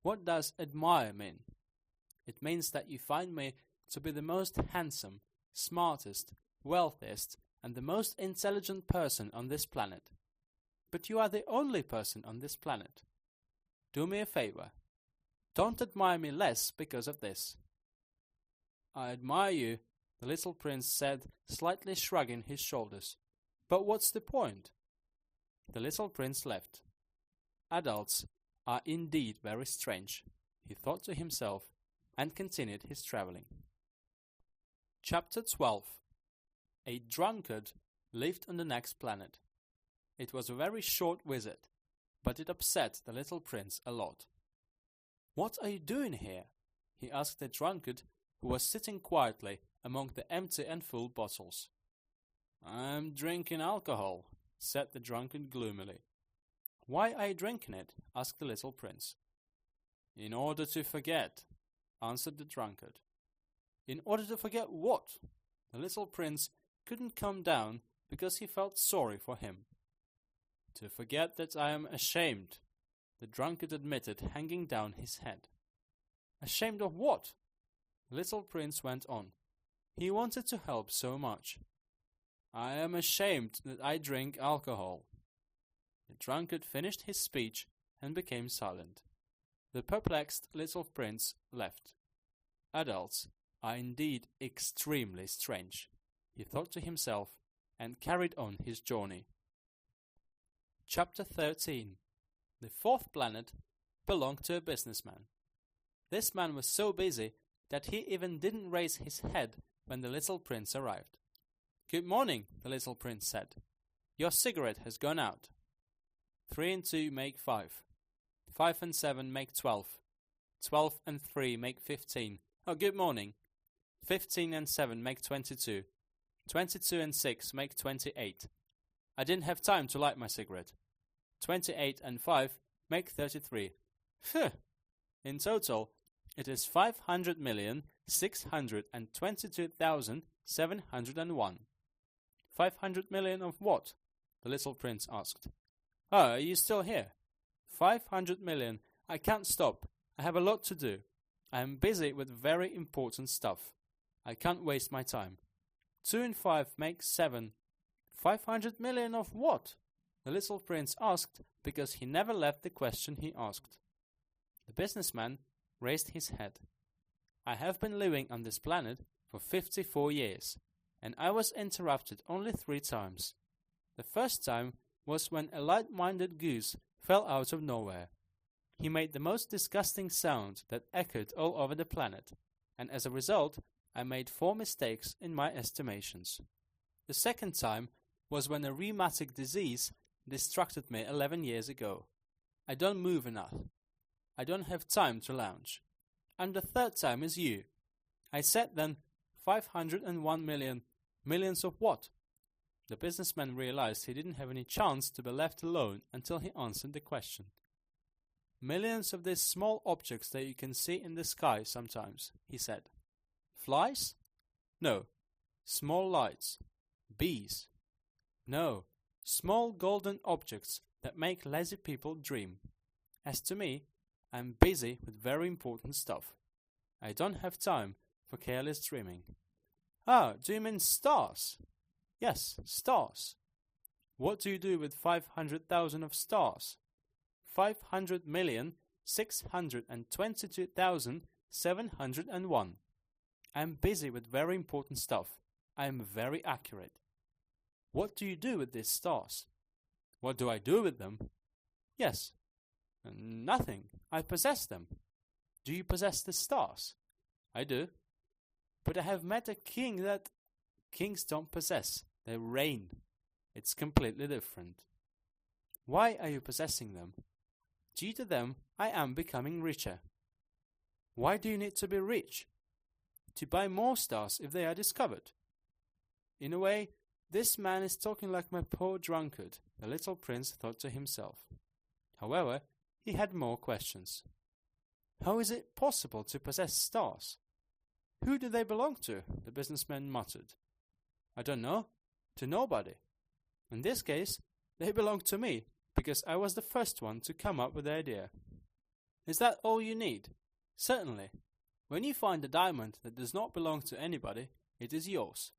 What does admire mean? It means that you find me to be the most handsome, smartest, wealthiest, and the most intelligent person on this planet. But you are the only person on this planet. Do me a favor. Don't admire me less because of this. I admire you, the little prince said, slightly shrugging his shoulders. But what's the point? The little prince left. Adults are indeed very strange, he thought to himself, and continued his traveling. Chapter 12. A drunkard lived on the next planet. It was a very short visit, but it upset the little prince a lot. What are you doing here? He asked the drunkard, who was sitting quietly among the empty and full bottles. I'm drinking alcohol, said the drunkard gloomily. Why are you drinking it? Asked the little prince. In order to forget, answered the drunkard. In order to forget what? The little prince couldn't calm down because he felt sorry for him. To forget that I am ashamed, the drunkard admitted, hanging down his head. Ashamed of what? The little prince went on. He wanted to help so much. I am ashamed that I drink alcohol. The drunkard finished his speech and became silent. The perplexed little prince left. Adults are indeed extremely strange, he thought to himself, and carried on his journey. Chapter 13. The fourth planet belonged to a businessman. This man was so busy that he even didn't raise his head when the little prince arrived. Good morning, the little prince said. Your cigarette has gone out. 3 and 2 make 5. 5 and 7 make 12. 12 and 3 make 15. Oh, good morning. 15 and 7 make 22. 22 and 6 make 28. I didn't have time to light my cigarette. 28 and 5 make 33. Phew! In total, it is 500,622,701. 500 million of what? The little prince asked. Oh, are you still here? 500 million. I can't stop. I have a lot to do. I am busy with very important stuff. I can't waste my time. 2 and 5 make 7. 500 million of what? The little prince asked because he never left the question he asked. The businessman raised his head. I have been living on this planet for 54 years, and I was interrupted only 3 times. The first time was when a light-minded goose fell out of nowhere. He made the most disgusting sound that echoed all over the planet, and as a result, I made 4 mistakes in my estimations. The second time was when a rheumatic disease distracted me 11 years ago. I don't move enough. I don't have time to lounge. And the third time is you. I said then, 501 million. Millions of what? The businessman realized he didn't have any chance to be left alone until he answered the question. Millions of these small objects that you can see in the sky sometimes, he said. Flies? No. Small lights. Bees? No. Small golden objects that make lazy people dream. As to me, I am busy with very important stuff. I don't have time for careless dreaming. Ah, do you mean stars? Yes, stars. What do you do with 500,000 of stars? 500,622,701. I am busy with very important stuff. I am very accurate. What do you do with these stars? What do I do with them? Yes. Nothing. I possess them. Do you possess the stars? I do. But I have met a king that... Kings don't possess. They reign. It's completely different. Why are you possessing them? Due to them, I am becoming richer. Why do you need to be rich? To buy more stars if they are discovered. In a way, this man is talking like my poor drunkard, the little prince thought to himself. However, he had more questions. How is it possible to possess stars? Who do they belong to? The businessman muttered. I don't know. To nobody. In this case, they belong to me, because I was the first one to come up with the idea. Is that all you need? Certainly. When you find a diamond that does not belong to anybody, it is yours.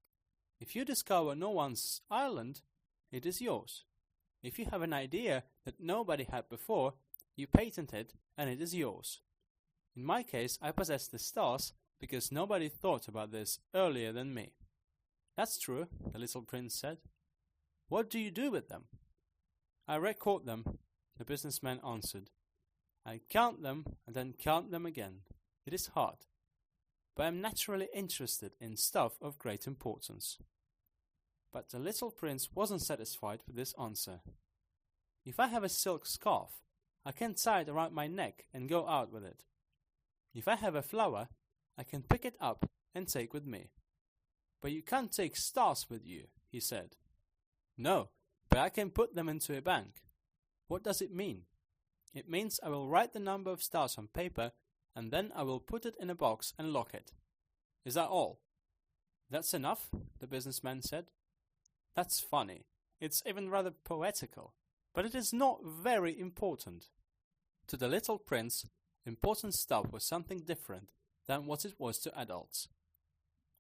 If you discover no one's island, it is yours. If you have an idea that nobody had before, you patent it and it is yours. In my case, I possess the stars because nobody thought about this earlier than me. That's true, the little prince said. What do you do with them? I record them, the businessman answered. I count them and then count them again. It is hard. But I am naturally interested in stuff of great importance. But the little prince wasn't satisfied with this answer. If I have a silk scarf, I can tie it around my neck and go out with it. If I have a flower, I can pick it up and take with me. But you can't take stars with you, he said. No, but I can put them into a bank. What does it mean? It means I will write the number of stars on paper and then I will put it in a box and lock it. Is that all? That's enough, the businessman said. That's funny. It's even rather poetical. But it is not very important. To the little prince, important stuff was something different than what it was to adults.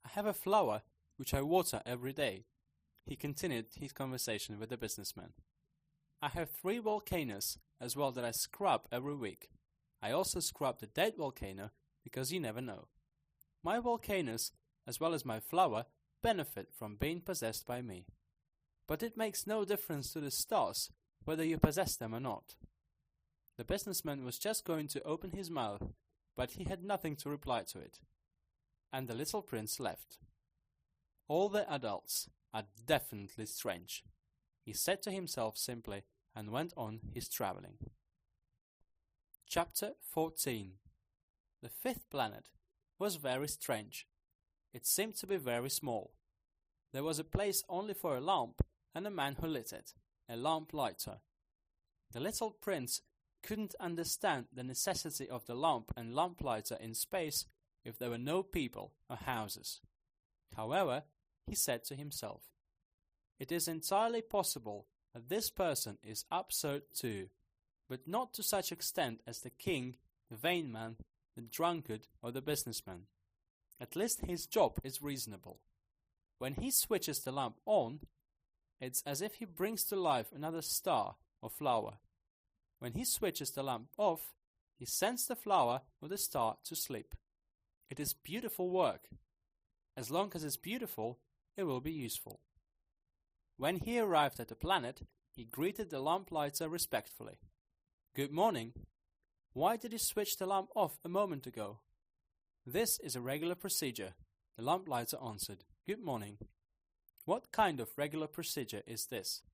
I have a flower which I water every day. He continued his conversation with the businessman. I have 3 volcanoes as well that I scrub every week. I also scrub the dead volcano because you never know. My volcanoes, as well as my flower, benefit from being possessed by me. But it makes no difference to the stars whether you possess them or not. The businessman was just going to open his mouth, but he had nothing to reply to it. And the little prince left. All the adults are definitely strange, he said to himself simply, and went on his traveling. Chapter 14. The fifth planet was very strange. It seemed to be very small. There was a place only for a lamp and a man who lit it, a lamp lighter. The little prince couldn't understand the necessity of the lamp and lamp lighter in space if there were no people or houses. However, he said to himself, "It is entirely possible that this person is absurd too, but not to such extent as the king, the vain man, the drunkard, or the businessman. At least his job is reasonable. When he switches the lamp on, it's as if he brings to life another star or flower. When he switches the lamp off, he sends the flower or the star to sleep. It is beautiful work. As long as it's beautiful, it will be useful." When he arrived at the planet, he greeted the lamplighter respectfully. "Good morning. Why did you switch the lamp off a moment ago?" "This is a regular procedure," the lamplighter answered. "Good morning." "What kind of regular procedure is this?"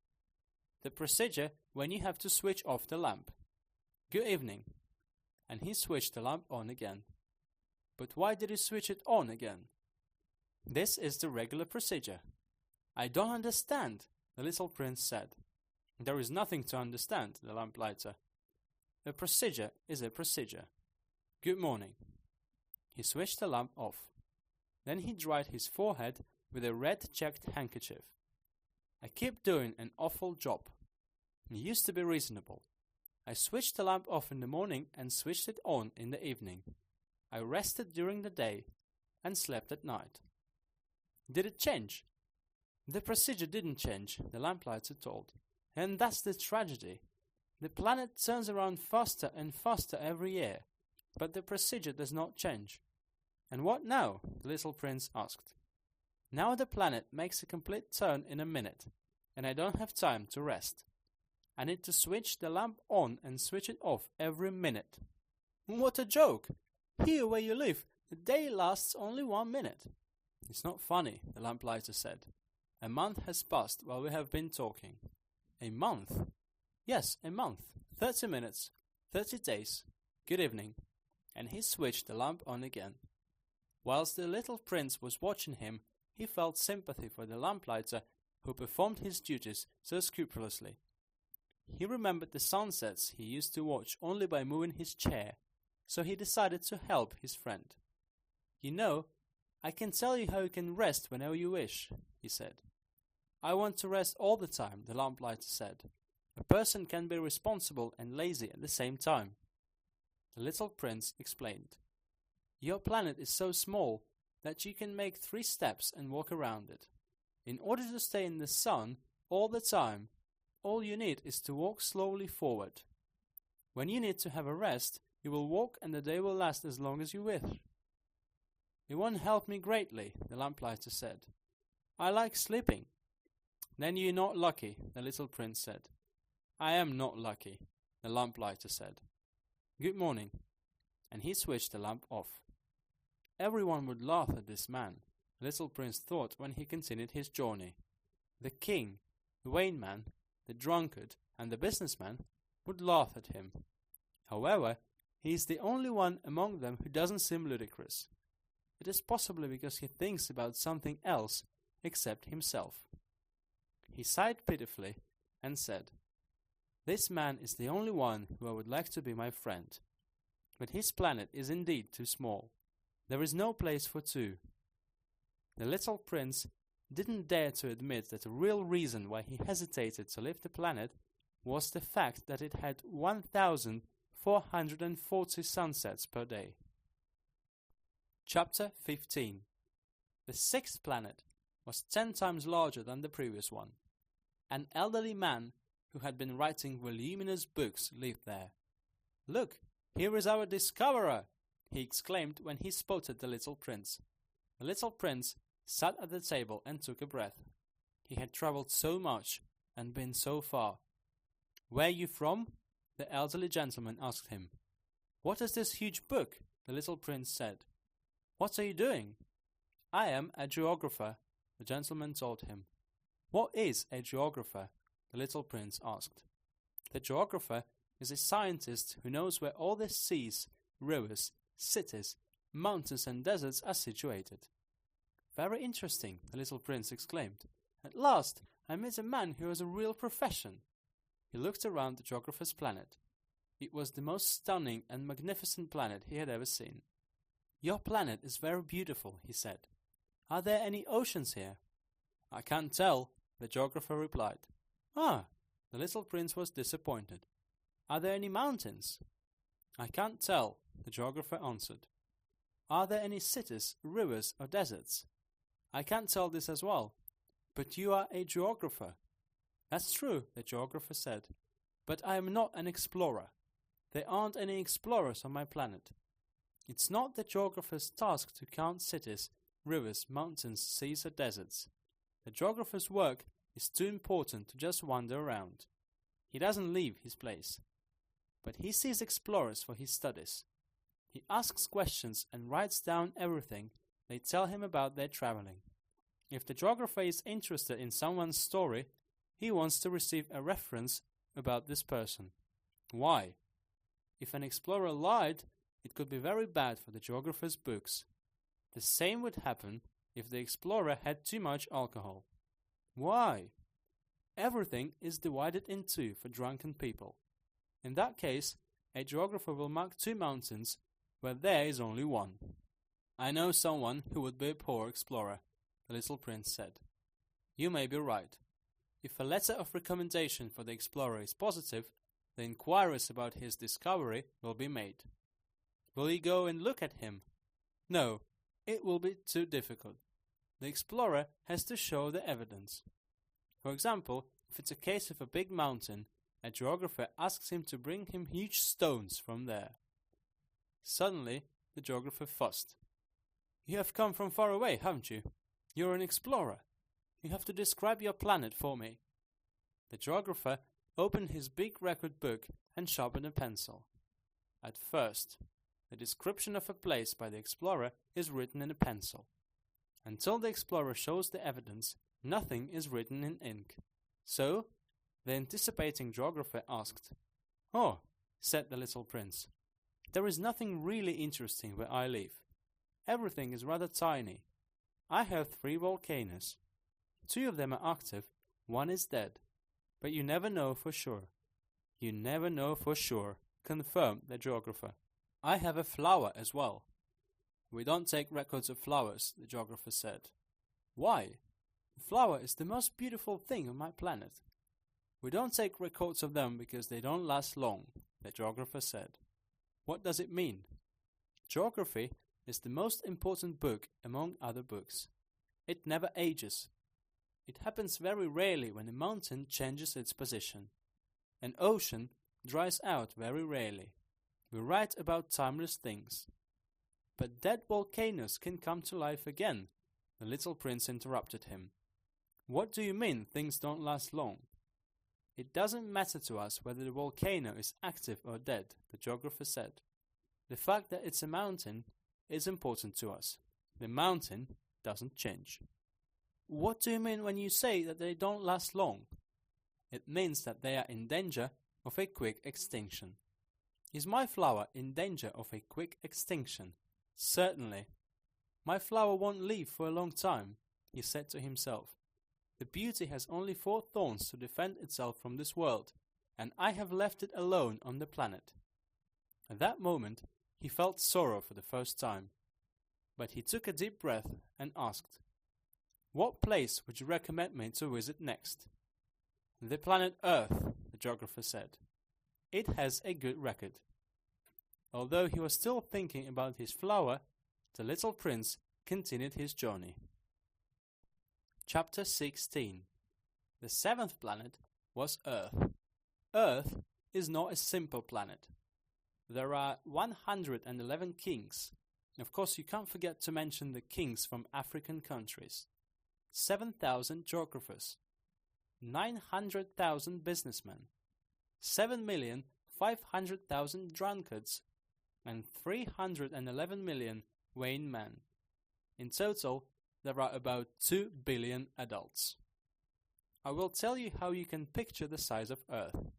"The procedure when you have to switch off the lamp." "Good evening." And he switched the lamp on again. "But why did you switch it on again?" "This is the regular procedure." "I don't understand," the little prince said. "There is nothing to understand," the lamplighter. "A procedure is a procedure. Good morning." He switched the lamp off. Then he dried his forehead with a red checked handkerchief. "I keep doing an awful job. It used to be reasonable. I switched the lamp off in the morning and switched it on in the evening. I rested during the day and slept at night." "Did it change?" "The procedure didn't change," the lamplighter told. "And that's the tragedy. The planet turns around faster and faster every year, but the procedure does not change." "And what now?" the little prince asked. "Now the planet makes a complete turn in a minute, and I don't have time to rest. I need to switch the lamp on and switch it off every minute." "What a joke! Here where you live, the day lasts only 1 minute." "It's not funny," the lamplighter said. "A month has passed while we have been talking." "A month?" "Yes, a month. 30 minutes. 30 days. Good evening." And he switched the lamp on again. Whilst the little prince was watching him, he felt sympathy for the lamplighter who performed his duties so scrupulously. He remembered the sunsets he used to watch only by moving his chair, so he decided to help his friend. "You know, I can tell you how you can rest whenever you wish," he said. "I want to rest all the time," the lamplighter said. "A person can be responsible and lazy at the same time." The little prince explained. "Your planet is so small that you can make 3 steps and walk around it. In order to stay in the sun all the time, all you need is to walk slowly forward. When you need to have a rest, you will walk and the day will last as long as you wish." "It won't help me greatly," the lamplighter said. "I like sleeping." "Then you're not lucky," the little prince said. "I am not lucky," the lamplighter said. "Good morning." And he switched the lamp off. Everyone would laugh at this man, the little prince thought when he continued his journey. The king, the vain man, the drunkard, and the businessman would laugh at him. However, he is the only one among them who doesn't seem ludicrous. It is possibly because he thinks about something else except himself. He sighed pitifully and said, "This man is the only one who I would like to be my friend. But his planet is indeed too small. There is no place for 2. The little prince didn't dare to admit that the real reason why he hesitated to leave the planet was the fact that it had 1,440 sunsets per day. Chapter 15. The sixth planet was 10 times larger than the previous one. An elderly man who had been writing voluminous books lived there. "Look, here is our discoverer!" he exclaimed when he spotted the little prince. The little prince sat at the table and took a breath. He had travelled so much and been so far. "Where are you from?" the elderly gentleman asked him. "What is this huge book?" the little prince said. "What are you doing?" "I am a geographer," the gentleman told him. "What is a geographer?" the little prince asked. "The geographer is a scientist who knows where all the seas, rivers, cities, mountains and deserts are situated." "Very interesting," the little prince exclaimed. "At last I met a man who has a real profession." He looked around the geographer's planet. It was the most stunning and magnificent planet he had ever seen. "Your planet is very beautiful," he said. "Are there any oceans here?" "I can't tell," the geographer replied. "Ah," the little prince was disappointed. "Are there any mountains?" "I can't tell," the geographer answered. "Are there any cities, rivers, or deserts?" "I can't tell this as well." "But you are a geographer." "That's true," the geographer said. "But I am not an explorer. There aren't any explorers on my planet. It's not the geographer's task to count cities, rivers, mountains, seas, or deserts. The geographer's work is too important to just wander around. He doesn't leave his place. But he sees explorers for his studies. He asks questions and writes down everything they tell him about their traveling. If the geographer is interested in someone's story, he wants to receive a reference about this person. Why? If an explorer lied, it could be very bad for the geographer's books. The same would happen if the explorer had too much alcohol. Why? Everything is divided in two for drunken people. In that case, a geographer will mark 2 mountains where there is only one. "I know someone who would be a poor explorer," the little prince said. "You may be right. If a letter of recommendation for the explorer is positive, the inquiries about his discovery will be made. Will you go and look at him? No, it will be too difficult. The explorer has to show the evidence. For example, if it's a case of a big mountain, a geographer asks him to bring him huge stones from there." Suddenly, the geographer fussed. "You have come from far away, haven't you? You're an explorer. You have to describe your planet for me." The geographer opened his big record book and sharpened a pencil. At first, the description of a place by the explorer is written in a pencil. Until the explorer shows the evidence, nothing is written in ink. So, the anticipating geographer asked. "Oh," said the little prince, "there is nothing really interesting where I live. Everything is rather tiny. I have 3 volcanoes. 2 of them are active, 1 is dead. But you never know for sure." "You never know for sure," confirmed the geographer. "I have a flower as well." "We don't take records of flowers," the geographer said. "Why? The flower is the most beautiful thing on my planet." "We don't take records of them because they don't last long," the geographer said. "What does it mean?" "Geography is the most important book among other books. It never ages. It happens very rarely when a mountain changes its position. An ocean dries out very rarely. We write about timeless things." "But dead volcanoes can come to life again," the little prince interrupted him. "What do you mean things don't last long?" "It doesn't matter to us whether the volcano is active or dead," the geographer said. "The fact that it's a mountain is important to us. The mountain doesn't change." "What do you mean when you say that they don't last long?" "It means that they are in danger of a quick extinction." "Is my flower in danger of a quick extinction?" "Certainly." "My flower won't live for a long time," he said to himself. "The beauty has only 4 thorns to defend itself from this world, and I have left it alone on the planet." At that moment, he felt sorrow for the first time. But he took a deep breath and asked, "What place would you recommend me to visit next?" "The planet Earth," the geographer said. "It has a good record." Although he was still thinking about his flower, the little prince continued his journey. Chapter 16. The 7th planet was Earth. Earth is not a simple planet. There are 111 kings. Of course, you can't forget to mention the kings from African countries. 7,000 geographers. 900,000 businessmen. 7,500,000 drunkards. And 311 million vain men. In total, there are about 2 billion adults. I will tell you how you can picture the size of Earth.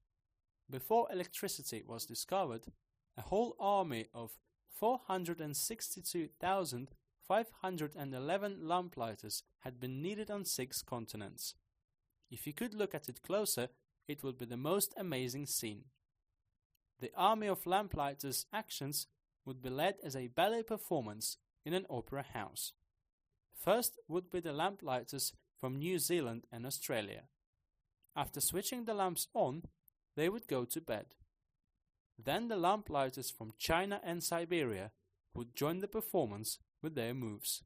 Before electricity was discovered, a whole army of 462,511 lamplighters had been needed on 6 continents. If you could look at it closer, it would be the most amazing scene. The army of lamplighters' actions would be led as a ballet performance in an opera house. First would be the lamplighters from New Zealand and Australia. After switching the lamps on, they would go to bed. Then the lamplighters from China and Siberia would join the performance with their moves.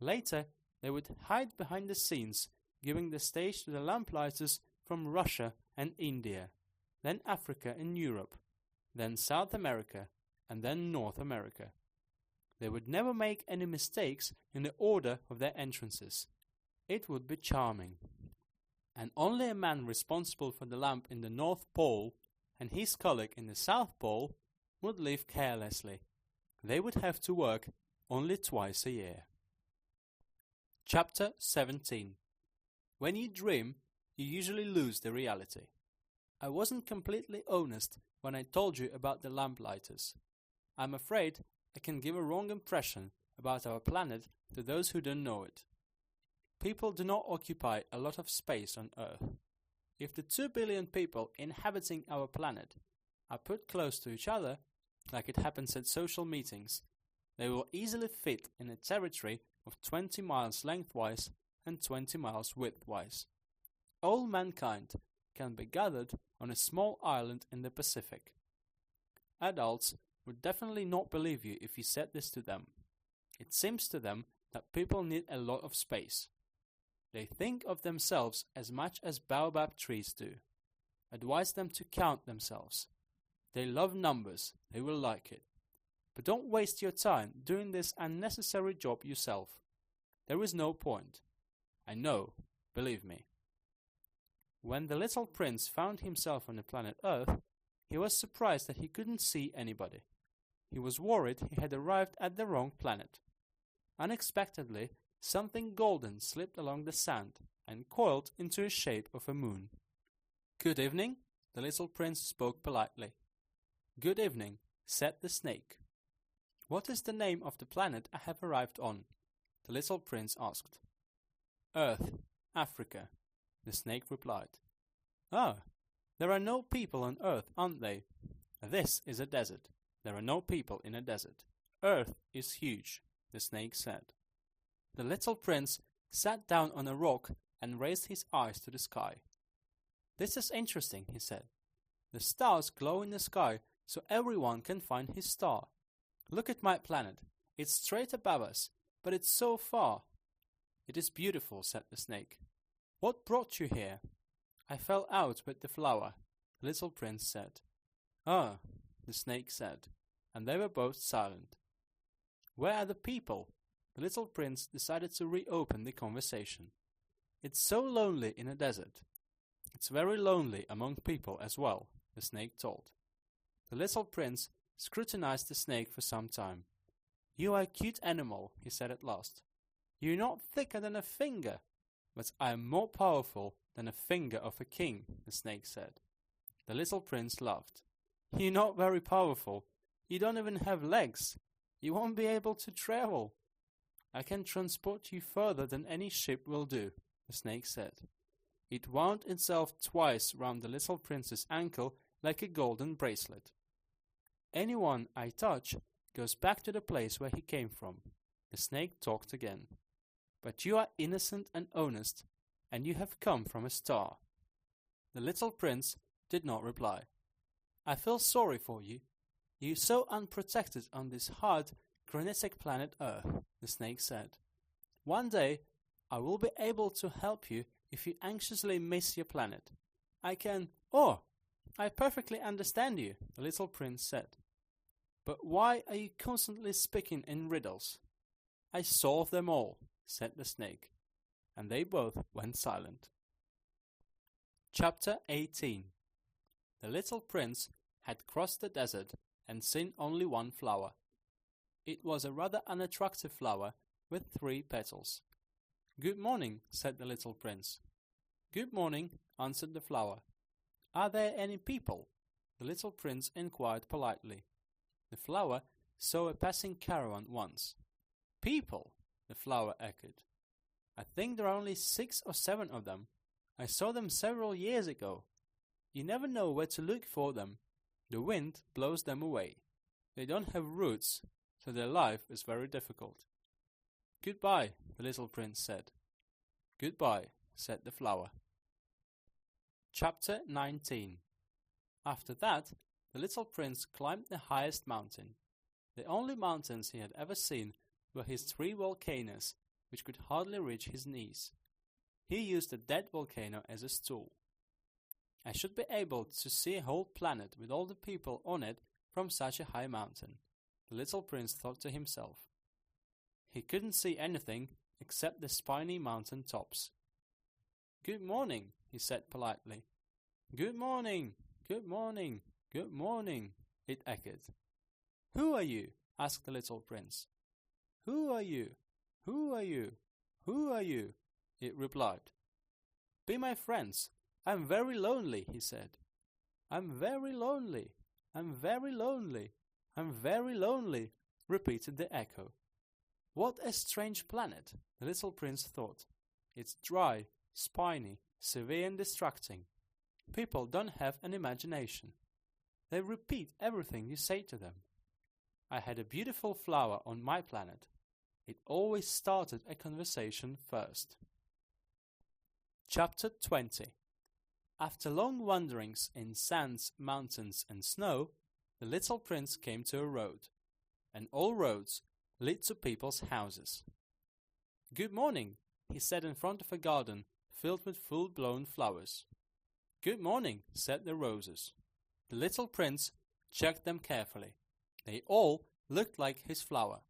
Later, they would hide behind the scenes, giving the stage to the lamplighters from Russia and India, then Africa and Europe, then South America, and then North America. They would never make any mistakes in the order of their entrances. It would be charming. And only a man responsible for the lamp in the North Pole and his colleague in the South Pole would live carelessly. They would have to work only twice a year. Chapter 17. When you dream, you usually lose the reality. I wasn't completely honest when I told you about the lamplighters. I'm afraid I can give a wrong impression about our planet to those who don't know it. People do not occupy a lot of space on Earth. If the 2 billion people inhabiting our planet are put close to each other, like it happens at social meetings, they will easily fit in a territory of 20 miles lengthwise and 20 miles widthwise. All mankind can be gathered on a small island in the Pacific. Adults would definitely not believe you if you said this to them. It seems to them that people need a lot of space. They think of themselves as much as baobab trees do. Advise them to count themselves. They love numbers, they will like it. But don't waste your time doing this unnecessary job yourself. There is no point. I know, believe me. When the little prince found himself on the planet Earth, he was surprised that he couldn't see anybody. He was worried he had arrived at the wrong planet. Unexpectedly, something golden slipped along the sand and coiled into the shape of a moon. "Good evening," the little prince spoke politely. "Good evening," said the snake. "What is the name of the planet I have arrived on?" the little prince asked. "Earth, Africa," the snake replied. "Ah, there are no people on Earth, aren't they?" "This is a desert. There are no people in a desert. Earth is huge," the snake said. The little prince sat down on a rock and raised his eyes to the sky. "This is interesting," he said. "The stars glow in the sky so everyone can find his star. Look at my planet. It's straight above us, but it's so far." "It is beautiful," said the snake. "What brought you here?" "I fell out with the flower," the little prince said. "Ah," the snake said, and they were both silent. "Where are the people?" The little prince decided to reopen the conversation. "It's so lonely in a desert." "It's very lonely among people as well," the snake told. The little prince scrutinized the snake for some time. "You are a cute animal," he said at last. "You're not thicker than a finger." "But I am more powerful than a finger of a king," the snake said. The little prince laughed. "You're not very powerful. You don't even have legs. You won't be able to travel." "I can transport you further than any ship will do," the snake said. It wound itself twice round the little prince's ankle like a golden bracelet. "Anyone I touch goes back to the place where he came from." The snake talked again. "But you are innocent and honest, and you have come from a star." The little prince did not reply. "I feel sorry for you. You're so unprotected on this hard, granitic planet Earth," the snake said. "One day, I will be able to help you if you anxiously miss your planet. I can—" "Oh, I perfectly understand you," the little prince said. "But why are you constantly speaking in riddles?" "I solve them all," said the snake, and they both went silent. Chapter 18. The little prince had crossed the desert and seen only one flower. It was a rather unattractive flower with 3 petals. "Good morning," said the little prince. "Good morning," answered the flower. "Are there any people?" the little prince inquired politely. The flower saw a passing caravan once. People, the flower echoed. I think there are only 6 or 7 of them. I saw them several years ago. You never know where to look for them. The wind blows them away. They don't have roots, so their life is very difficult. Goodbye, the little prince said. Goodbye, said the flower. Chapter 19. After that, the little prince climbed the highest mountain. The only mountains he had ever seen were his 3 volcanoes, which could hardly reach his knees. He used a dead volcano as a stool. I should be able to see a whole planet with all the people on it from such a high mountain, the little prince thought to himself. He couldn't see anything except the spiny mountain tops. Good morning, he said politely. Good morning, good morning, good morning, it echoed. Who are you? Asked the little prince. Who are you? Who are you? Who are you? It replied. Be my friends. I'm very lonely, he said. I'm very lonely. I'm very lonely. I'm very lonely, repeated the echo. What a strange planet, the little prince thought. It's dry, spiny, severe and distracting. People don't have an imagination. They repeat everything you say to them. I had a beautiful flower on my planet. It always started a conversation first. Chapter 20. After long wanderings in sands, mountains and snow, the little prince came to a road, and all roads lead to people's houses. Good morning, he said in front of a garden filled with full-blown flowers. Good morning, said the roses. The little prince checked them carefully. They all looked like his flower.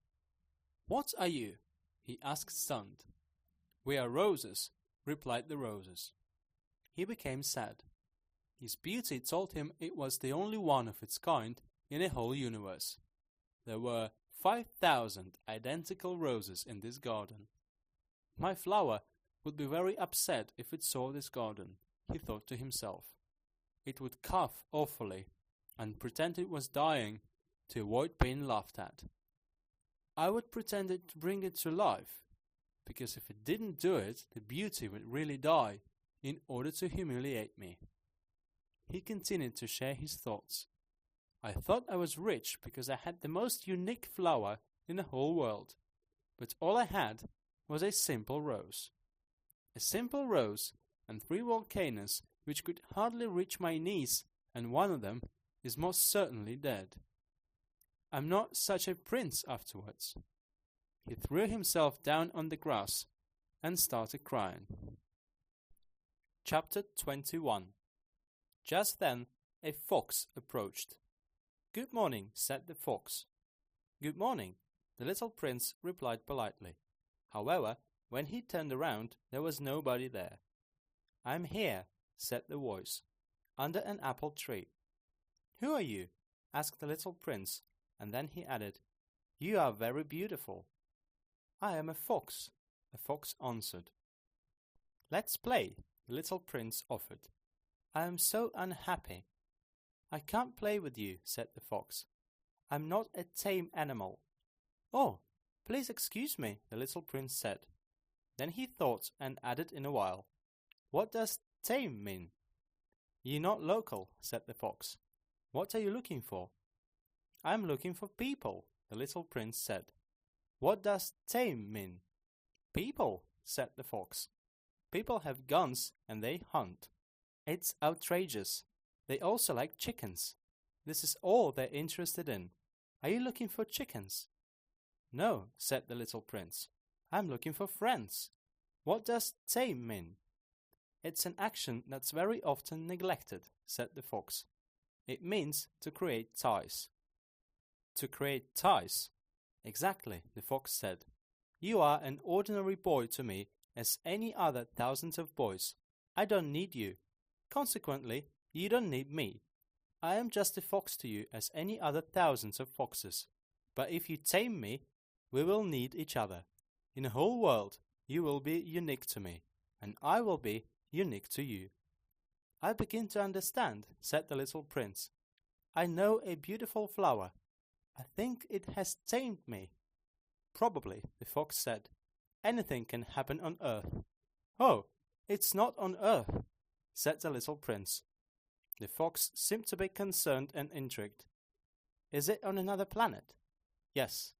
What are you? He asked stunned. We are roses, replied the roses. He became sad. His beauty told him it was the only one of its kind in a whole universe. There were 5,000 identical roses in this garden. My flower would be very upset if it saw this garden, he thought to himself. It would cough awfully and pretend it was dying to avoid being laughed at. I would pretend to bring it to life, because if it didn't do it, the beauty would really die in order to humiliate me. He continued to share his thoughts. I thought I was rich because I had the most unique flower in the whole world, but all I had was a simple rose. A simple rose and 3 volcanoes which could hardly reach my knees, and one of them is most certainly dead. I'm not such a prince afterwards. He threw himself down on the grass and started crying. Chapter 21. Just then a fox approached. Good morning, said the fox. Good morning, the little prince replied politely. However, when he turned around, there was nobody there. I'm here, said the voice, under an apple tree. Who are you? Asked the little prince, and then he added, You are very beautiful. I am a fox, the fox answered. Let's play, the little prince offered. I am so unhappy. I can't play with you, said the fox. I'm not a tame animal. Oh, please excuse me, the little prince said. Then he thought and added in a while, What does tame mean? You're not local, said the fox. What are you looking for? I'm looking for people, the little prince said. What does tame mean? People, said the fox. People have guns and they hunt. It's outrageous. They also like chickens. This is all they're interested in. Are you looking for chickens? No, said the little prince. I'm looking for friends. What does tame mean? It's an action that's very often neglected, said the fox. It means to create ties. To create ties? Exactly, the fox said. You are an ordinary boy to me as any other thousands of boys. I don't need you. Consequently, you don't need me. I am just a fox to you as any other thousands of foxes. But if you tame me, we will need each other. In the whole world, you will be unique to me, and I will be unique to you. I begin to understand, said the little prince. I know a beautiful flower. I think it has tamed me." "Probably," the fox said. "Anything can happen on Earth." "Oh, it's not on Earth," said the little prince. The fox seemed to be concerned and intrigued. "Is it on another planet?" "Yes."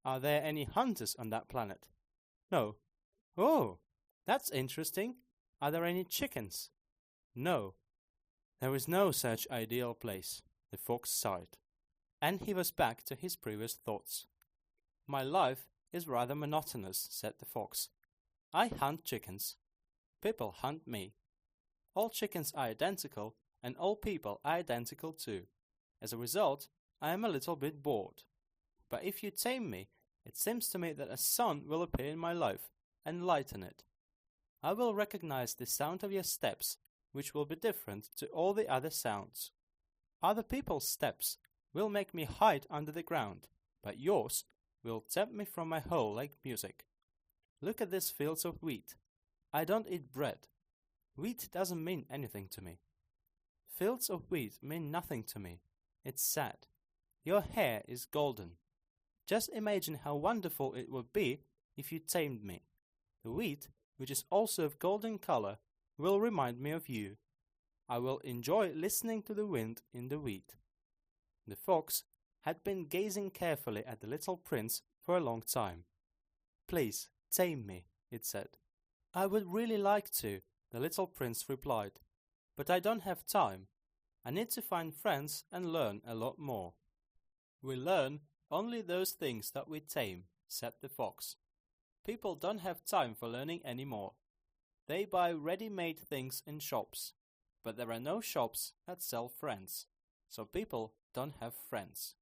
"Are there any hunters on that planet?" "No." "Oh, that's interesting. Are there any chickens?" "No." There is no such ideal place, the fox sighed. And he was back to his previous thoughts. "My life is rather monotonous," said the fox. "I hunt chickens. People hunt me. All chickens are identical, and all people are identical too. As a result, I am a little bit bored. But if you tame me, it seems to me that a sun will appear in my life and lighten it. I will recognize the sound of your steps, which will be different to all the other sounds. Other people's steps will make me hide under the ground, but yours will tap me from my hole like music. Look at these fields of wheat. I don't eat bread. Wheat doesn't mean anything to me. Fields of wheat mean nothing to me. It's sad. Your hair is golden. Just imagine how wonderful it would be if you tamed me. The wheat, which is also of golden color, will remind me of you. I will enjoy listening to the wind in the wheat." The fox had been gazing carefully at the little prince for a long time. "Please, tame me," it said. "I would really like to," the little prince replied, "but I don't have time. I need to find friends and learn a lot more." "We learn only those things that we tame," said the fox. "People don't have time for learning anymore. They buy ready-made things in shops, but there are no shops that sell friends, so people don't have friends.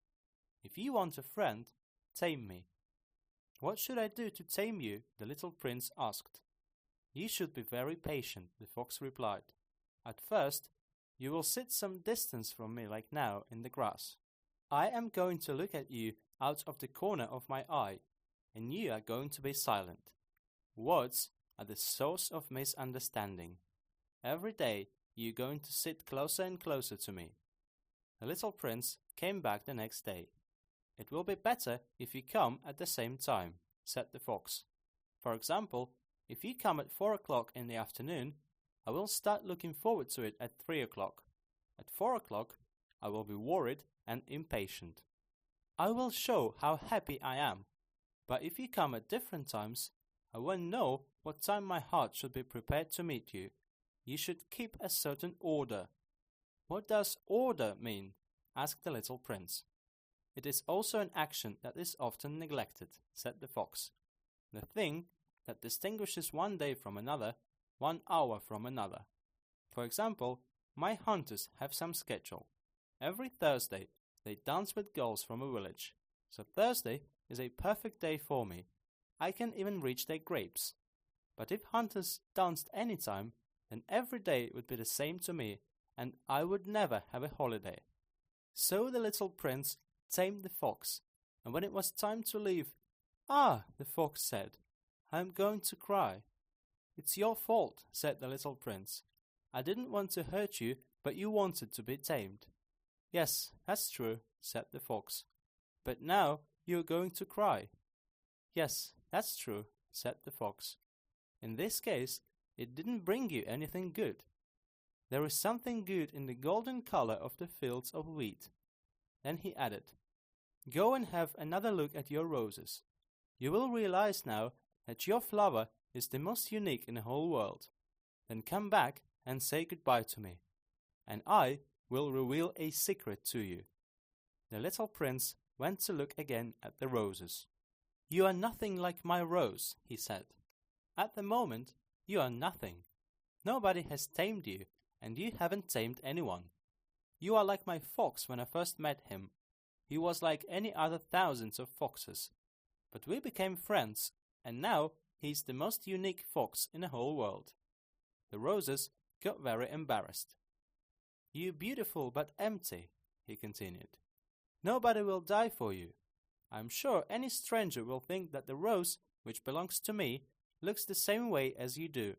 If you want a friend, tame me." "What should I do to tame you?" the little prince asked. "You should be very patient," the fox replied. "At first, you will sit some distance from me like now in the grass. I am going to look at you out of the corner of my eye, and you are going to be silent. Words are the source of misunderstanding. Every day you're going to sit closer and closer to me." The little prince came back the next day. "It will be better if you come at the same time," said the fox. "For example, if you come at 4 o'clock in the afternoon, I will start looking forward to it at 3 o'clock. At 4 o'clock, I will be worried and impatient. I will show how happy I am. But if you come at different times, I won't know what time my heart should be prepared to meet you. You should keep a certain order." "What does order mean?" asked the little prince. "It is also an action that is often neglected," said the fox. "The thing that distinguishes one day from another, 1 hour from another. For example, my hunters have some schedule. Every Thursday they dance with girls from a village. So Thursday is a perfect day for me. I can even reach their grapes. But if hunters danced any time, then every day would be the same to me, and I would never have a holiday." So the little prince tamed the fox, and when it was time to leave, "Ah," the fox said, "I am going to cry." "It's your fault," said the little prince. "I didn't want to hurt you, but you wanted to be tamed." "Yes, that's true," said the fox. "But now you are going to cry." "Yes, that's true," said the fox. "In this case, it didn't bring you anything good. There is something good in the golden color of the fields of wheat." Then he added, "Go and have another look at your roses. You will realize now that your flower is the most unique in the whole world. Then come back and say goodbye to me, and I will reveal a secret to you." The little prince went to look again at the roses. "You are nothing like my rose," he said. "At the moment, you are nothing. Nobody has tamed you, and you haven't tamed anyone. You are like my fox when I first met him. He was like any other thousands of foxes. But we became friends, and now he's the most unique fox in the whole world." The roses got very embarrassed. "You beautiful but empty," he continued. "Nobody will die for you. I'm sure any stranger will think that the rose, which belongs to me, looks the same way as you do.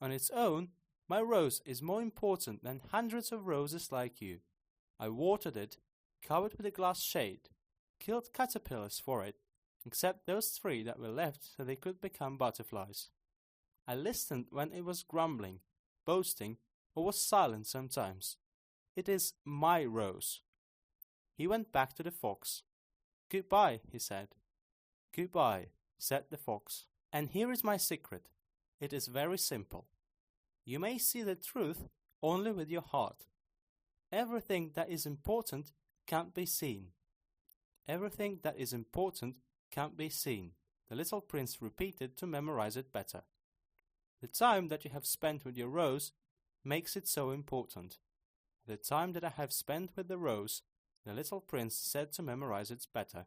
On its own, my rose is more important than hundreds of roses like you. I watered it, covered with a glass shade, killed caterpillars for it, except those 3 that were left so they could become butterflies. I listened when it was grumbling, boasting, or was silent sometimes. It is my rose. He went back to the fox. Goodbye, he said. Goodbye, said the fox. And here is my secret. It is very simple. You may see the truth only with your heart. Everything that is important can't be seen. Everything that is important can't be seen, the little prince repeated to memorize it better. The time that you have spent with your rose makes it so important. The time that I have spent with the rose, the little prince said to memorize it better.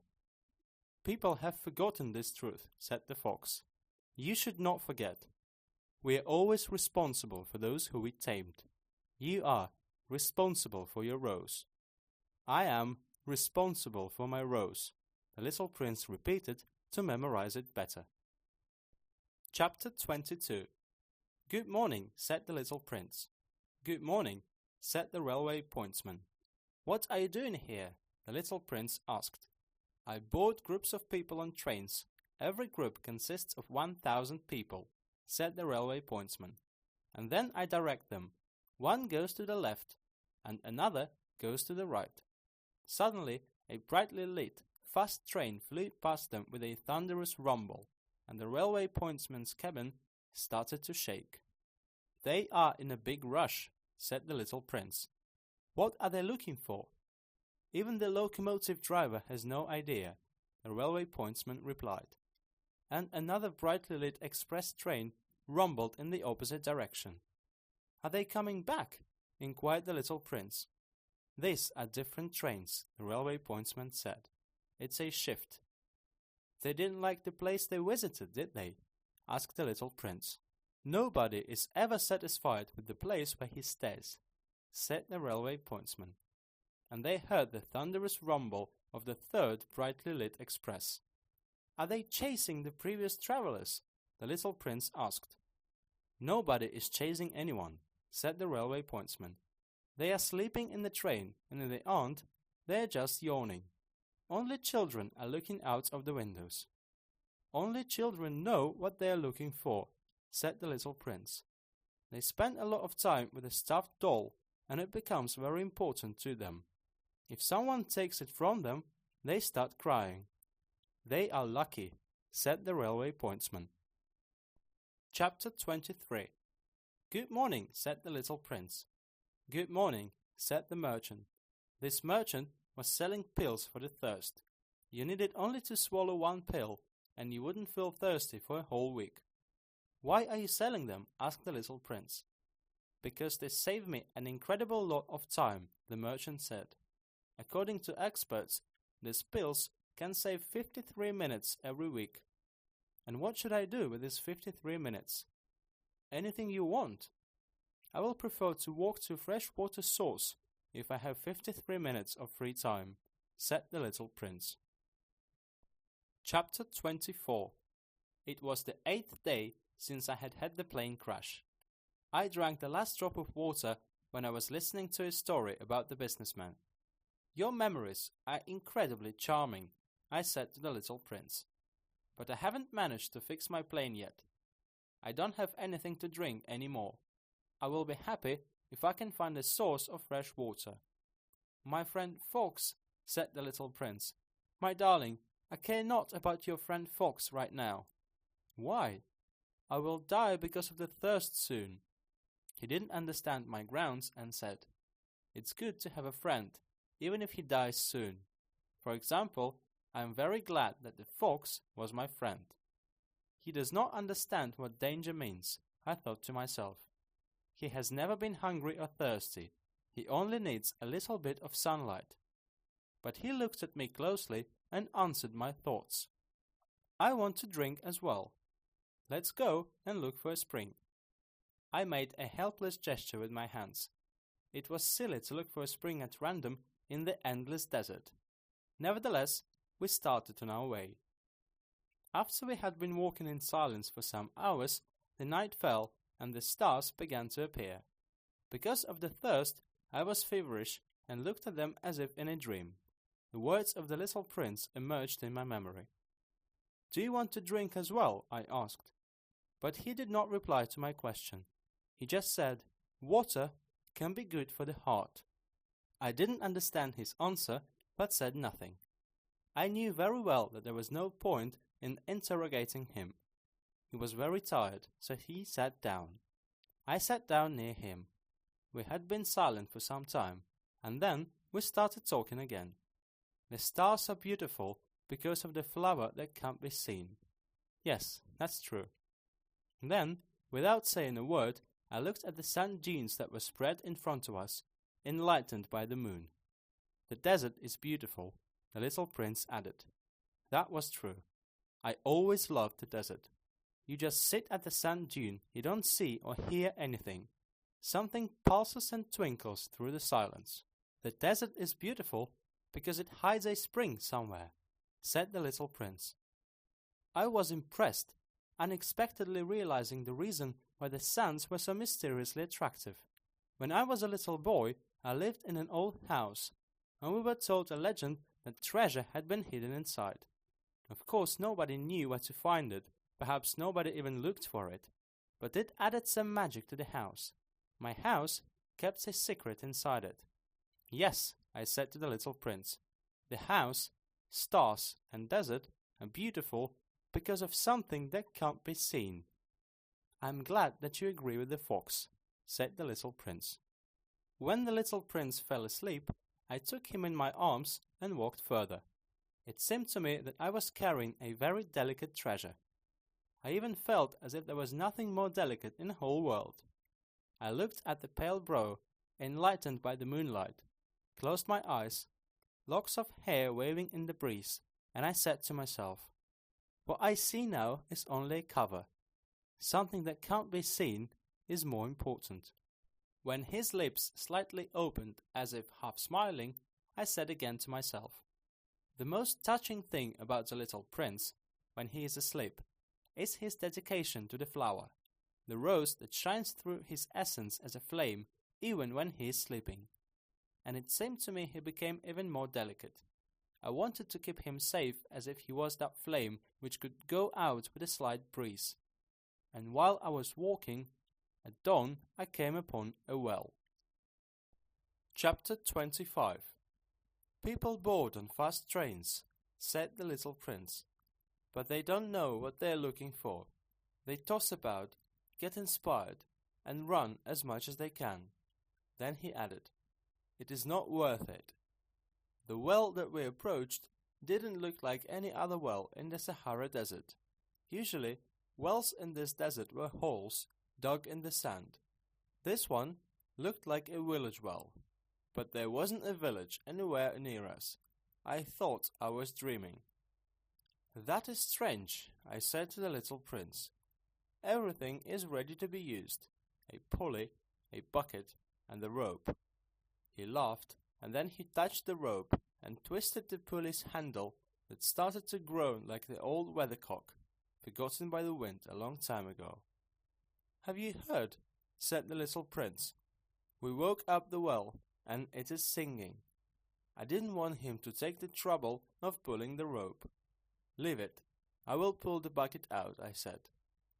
People have forgotten this truth, said the fox. You should not forget. We are always responsible for those who we tamed. You are responsible for your rose. I am responsible for my rose, the little prince repeated to memorize it better. Chapter 22. Good morning, said the little prince. Good morning, said the railway pointsman. What are you doing here? The little prince asked. I board groups of people on trains. Every group consists of 1,000 people, said the railway pointsman. And then I direct them. One goes to the left, and another goes to the right. Suddenly, a brightly lit, fast train flew past them with a thunderous rumble, and the railway pointsman's cabin started to shake. They are in a big rush, said the little prince. What are they looking for? Even the locomotive driver has no idea, the railway pointsman replied. And another brightly lit express train rumbled in the opposite direction. Are they coming back? Inquired the little prince. These are different trains, the railway pointsman said. It's a shift. They didn't like the place they visited, did they? Asked the little prince. Nobody is ever satisfied with the place where he stays, said the railway pointsman. And they heard the thunderous rumble of the third brightly lit express. Are they chasing the previous travelers? The little prince asked. Nobody is chasing anyone, said the railway pointsman. They are sleeping in the train, and if they aren't, they are just yawning. Only children are looking out of the windows. Only children know what they are looking for, said the little prince. They spend a lot of time with a stuffed doll, and it becomes very important to them. If someone takes it from them, they start crying. They are lucky, said the railway pointsman. Chapter 23. Good morning, said the little prince. Good morning, said the merchant. This merchant was selling pills for the thirst. You needed only to swallow one pill, and you wouldn't feel thirsty for a whole week. Why are you selling them? Asked the little prince. Because they save me an incredible lot of time, the merchant said. According to experts, these pills can save 53 minutes every week. And what should I do with these 53 minutes? Anything you want. I will prefer to walk to a freshwater source if I have 53 minutes of free time, said the little prince. Chapter 24. It was the 8th day since I had had the plane crash. I drank the last drop of water when I was listening to a story about the businessman. Your memories are incredibly charming, I said to the little prince. But I haven't managed to fix my plane yet. I don't have anything to drink anymore. I will be happy if I can find a source of fresh water. My friend Fox, said the little prince. My darling, I care not about your friend Fox right now. Why? I will die because of the thirst soon. He didn't understand my grounds and said, It's good to have a friend, even if he dies soon. For example, I am very glad that the fox was my friend. He does not understand what danger means, I thought to myself. He has never been hungry or thirsty. He only needs a little bit of sunlight. But he looked at me closely and answered my thoughts. I want to drink as well. Let's go and look for a spring. I made a helpless gesture with my hands. It was silly to look for a spring at random in the endless desert. Nevertheless, we started on our way. After we had been walking in silence for some hours, the night fell and the stars began to appear. Because of the thirst, I was feverish and looked at them as if in a dream. The words of the little prince emerged in my memory. "Do you want to drink as well?" I asked. But he did not reply to my question. He just said, "Water can be good for the heart." I didn't understand his answer, but said nothing. I knew very well that there was no point in interrogating him. He was very tired, so he sat down. I sat down near him. We had been silent for some time, and then we started talking again. The stars are beautiful because of the flower that can't be seen. Yes, that's true. Then, without saying a word, I looked at the sand dunes that were spread in front of us, enlightened by the moon. "The desert is beautiful," the little prince added. That was true. I always loved the desert. You just sit at the sand dune, you don't see or hear anything. Something pulses and twinkles through the silence. "The desert is beautiful because it hides a spring somewhere," said the little prince. I was impressed, unexpectedly realizing the reason why the sands were so mysteriously attractive. When I was a little boy, I lived in an old house, and we were told a legend that treasure had been hidden inside. Of course, nobody knew where to find it, perhaps nobody even looked for it, but it added some magic to the house. My house kept a secret inside it. "Yes," I said to the little prince, "the house, stars, and desert are beautiful because of something that can't be seen." "I'm glad that you agree with the fox," said the little prince. When the little prince fell asleep, I took him in my arms and walked further. It seemed to me that I was carrying a very delicate treasure. I even felt as if there was nothing more delicate in the whole world. I looked at the pale brow, enlightened by the moonlight, closed my eyes, locks of hair waving in the breeze, and I said to myself, "What I see now is only a cover. Something that can't be seen is more important." When his lips slightly opened, as if half smiling, I said again to myself, "The most touching thing about the little prince, when he is asleep, is his dedication to the flower, the rose that shines through his essence as a flame even when he is sleeping." And it seemed to me he became even more delicate. I wanted to keep him safe as if he was that flame which could go out with a slight breeze. And while I was walking, at dawn I came upon a well. Chapter 25. "People board on fast trains," said the little prince, "but they don't know what they're looking for. They toss about, get inspired, and run as much as they can." Then he added, "It is not worth it." The well that we approached didn't look like any other well in the Sahara Desert. Usually, wells in this desert were holes dug in the sand. This one looked like a village well, but there wasn't a village anywhere near us. I thought I was dreaming. "That is strange," I said to the little prince. "Everything is ready to be used, a pulley, a bucket, and a rope." He laughed, and then he touched the rope and twisted the pulley's handle that started to groan like the old weathercock, forgotten by the wind a long time ago. "Have you heard?" said the little prince. "We woke up the well, and it is singing." I didn't want him to take the trouble of pulling the rope. "Leave it. I will pull the bucket out," I said.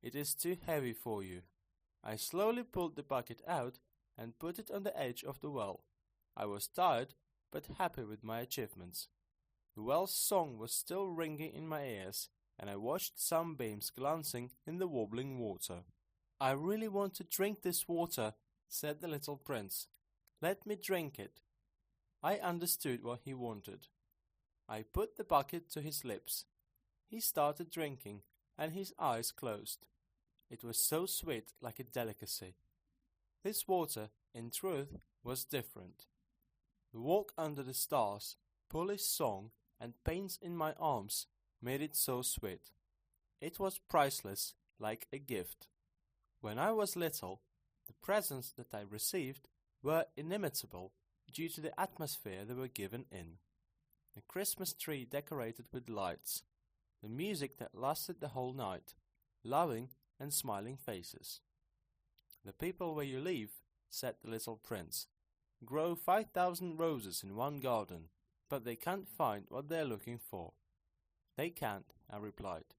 "It is too heavy for you." I slowly pulled the bucket out and put it on the edge of the well. I was tired, but happy with my achievements. The well's song was still ringing in my ears, and I watched sunbeams glancing in the wobbling water. "I really want to drink this water," said the little prince. "Let me drink it." I understood what he wanted. I put the bucket to his lips. He started drinking, and his eyes closed. It was so sweet, like a delicacy. This water, in truth, was different. The walk under the stars, Polly's song, and pains in my arms made it so sweet. It was priceless, like a gift. When I was little, the presents that I received were inimitable due to the atmosphere they were given in. The Christmas tree decorated with lights, the music that lasted the whole night, loving and smiling faces. "The people where you live," said the little prince, grow 5,000 roses in one garden, but they can't find what they're looking for. They can't, I replied.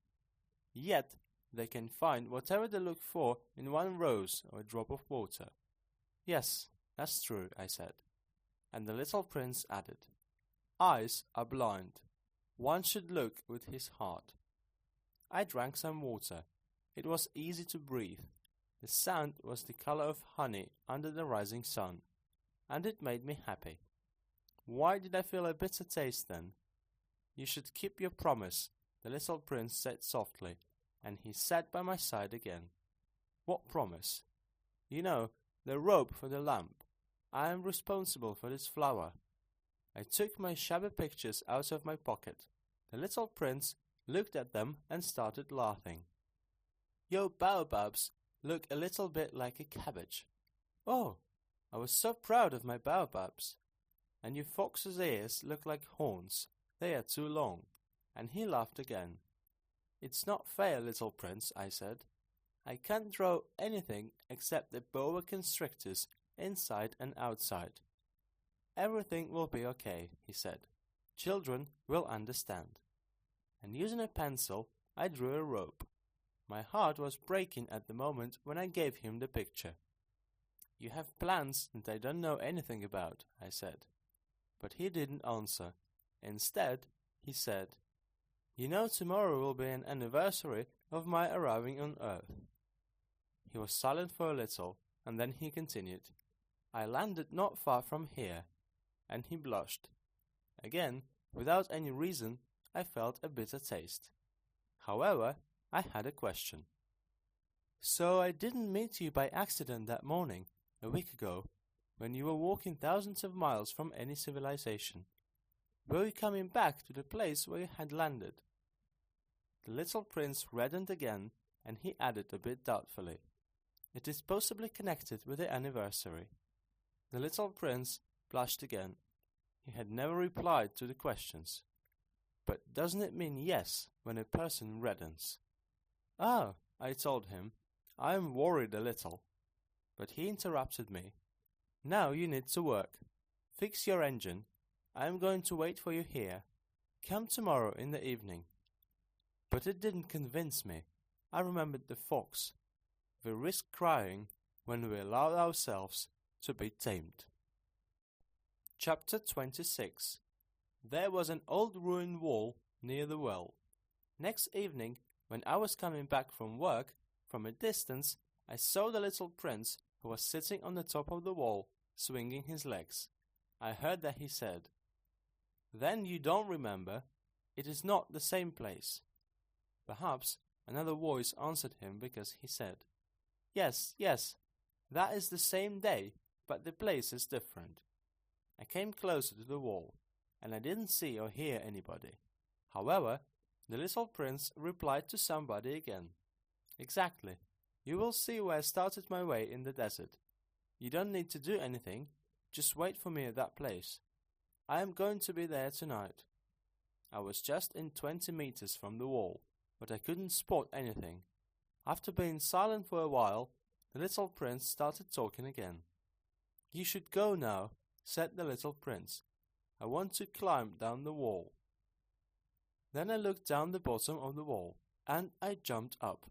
Yet they can find whatever they look for in one rose or a drop of water. Yes, that's true, I said. And the little prince added, Eyes are blind. One should look with his heart. I drank some water. It was easy to breathe. The sand was the color of honey under the rising sun, and it made me happy. Why did I feel a bitter taste then? You should keep your promise, the little prince said softly, and he sat by my side again. What promise? You know, the rope for the lamp. I am responsible for this flower. I took my shabby pictures out of my pocket. The little prince looked at them and started laughing. Your baobabs look a little bit like a cabbage. Oh, I was so proud of my baobabs. And your fox's ears look like horns. They are too long. And he laughed again. It's not fair, little prince, I said. I can't draw anything except the boa constrictors inside and outside. Everything will be okay, he said. Children will understand. And using a pencil, I drew a rope. My heart was breaking at the moment when I gave him the picture. You have plans that I don't know anything about, I said. But he didn't answer. Instead, he said, You know tomorrow will be an anniversary of my arriving on Earth. He was silent for a little, and then he continued, I landed not far from here, and he blushed. Again, without any reason, I felt a bitter taste. However, I had a question. So I didn't meet you by accident that morning, a week ago, when you were walking thousands of miles from any civilization. Were you coming back to the place where you had landed? The little prince reddened again, and he added a bit doubtfully, It is possibly connected with the anniversary. The little prince blushed again. He had never replied to the questions. But doesn't it mean yes when a person reddens? Ah, I told him, I am worried a little. But he interrupted me. Now you need to work. Fix your engine. I am going to wait for you here. Come tomorrow in the evening. But it didn't convince me. I remembered the fox. We risk crying when we allow ourselves to be tamed. Chapter 26. There was an old ruined wall near the well. Next evening, when I was coming back from work, from a distance, I saw the little prince who was sitting on the top of the wall, swinging his legs. I heard that he said, Then you don't remember? It is not the same place. Perhaps another voice answered him because he said, Yes, that is the same day, but the place is different. I came closer to the wall, and I didn't see or hear anybody. However, the little prince replied to somebody again. Exactly. You will see where I started my way in the desert. You don't need to do anything, just wait for me at that place. I am going to be there tonight. I was just in 20 meters from the wall, but I couldn't spot anything. After being silent for a while, the little prince started talking again. You should go now, said the little prince. I want to climb down the wall. Then I looked down the bottom of the wall, and I jumped up.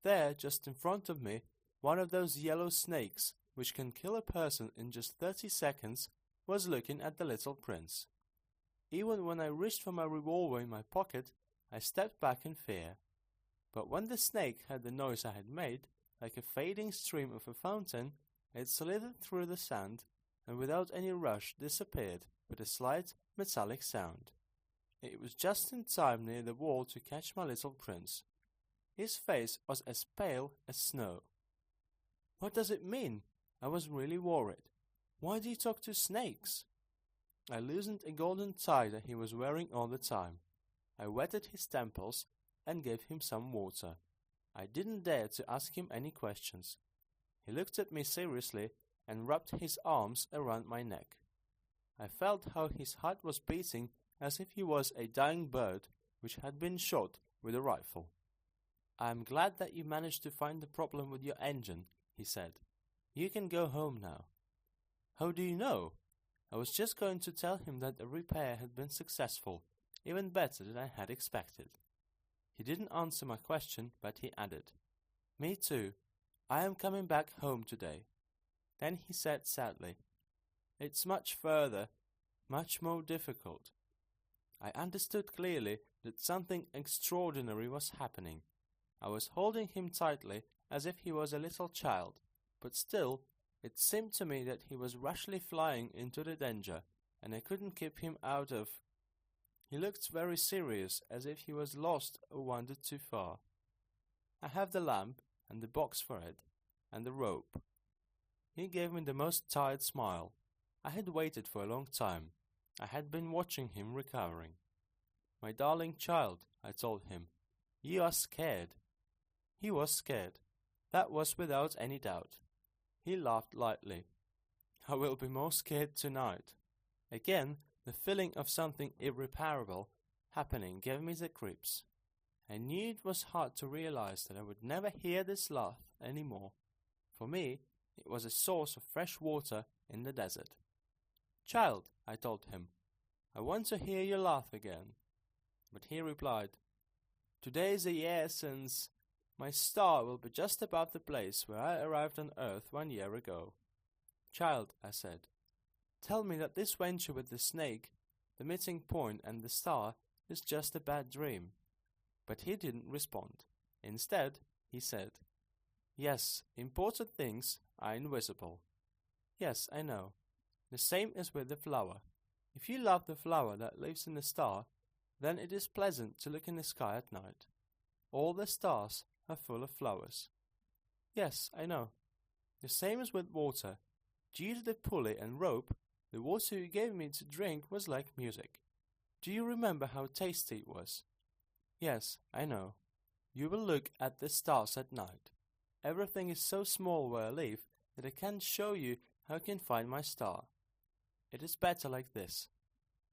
There, just in front of me, one of those yellow snakes, which can kill a person in just 30 seconds, was looking at the little prince. Even when I reached for my revolver in my pocket, I stepped back in fear. But when the snake heard the noise I had made, like a fading stream of a fountain, it slithered through the sand, and without any rush disappeared with a slight metallic sound. It was just in time near the wall to catch my little prince. His face was as pale as snow. What does it mean? I was really worried. Why do you talk to snakes? I loosened a golden tie that he was wearing all the time. I wetted his temples and gave him some water. I didn't dare to ask him any questions. He looked at me seriously and wrapped his arms around my neck. I felt how his heart was beating as if he was a dying bird which had been shot with a rifle. I am glad that you managed to find the problem with your engine, he said. You can go home now. How do you know? I was just going to tell him that the repair had been successful, even better than I had expected. He didn't answer my question, but he added, Me too. I am coming back home today. Then he said sadly, It's much further, much more difficult. I understood clearly that something extraordinary was happening. I was holding him tightly as if he was a little child, but still it seemed to me that he was rashly flying into the danger, and I couldn't keep him out of. He looked very serious, as if he was lost or wandered too far. I have the lamp, and the box for it, and the rope. He gave me the most tired smile. I had waited for a long time. I had been watching him recovering. My darling child, I told him, you are scared. He was scared. That was without any doubt. He laughed lightly. I will be more scared tonight. Again, the feeling of something irreparable happening gave me the creeps. I knew it was hard to realize that I would never hear this laugh any more. For me, it was a source of fresh water in the desert. Child, I told him, I want to hear you laugh again. But he replied, Today is a year since my star will be just above the place where I arrived on Earth 1 year ago. Child, I said, tell me that this venture with the snake, the meeting point and the star is just a bad dream. But he didn't respond. Instead, he said, Yes, important things are invisible. Yes, I know. The same is with the flower. If you love the flower that lives in the star, then it is pleasant to look in the sky at night. All the stars are full of flowers. Yes, I know. The same is with water. Due to the pulley and rope, the water you gave me to drink was like music. Do you remember how tasty it was? Yes, I know. You will look at the stars at night. Everything is so small where I live that I can't show you how I can find my star. It is better like this.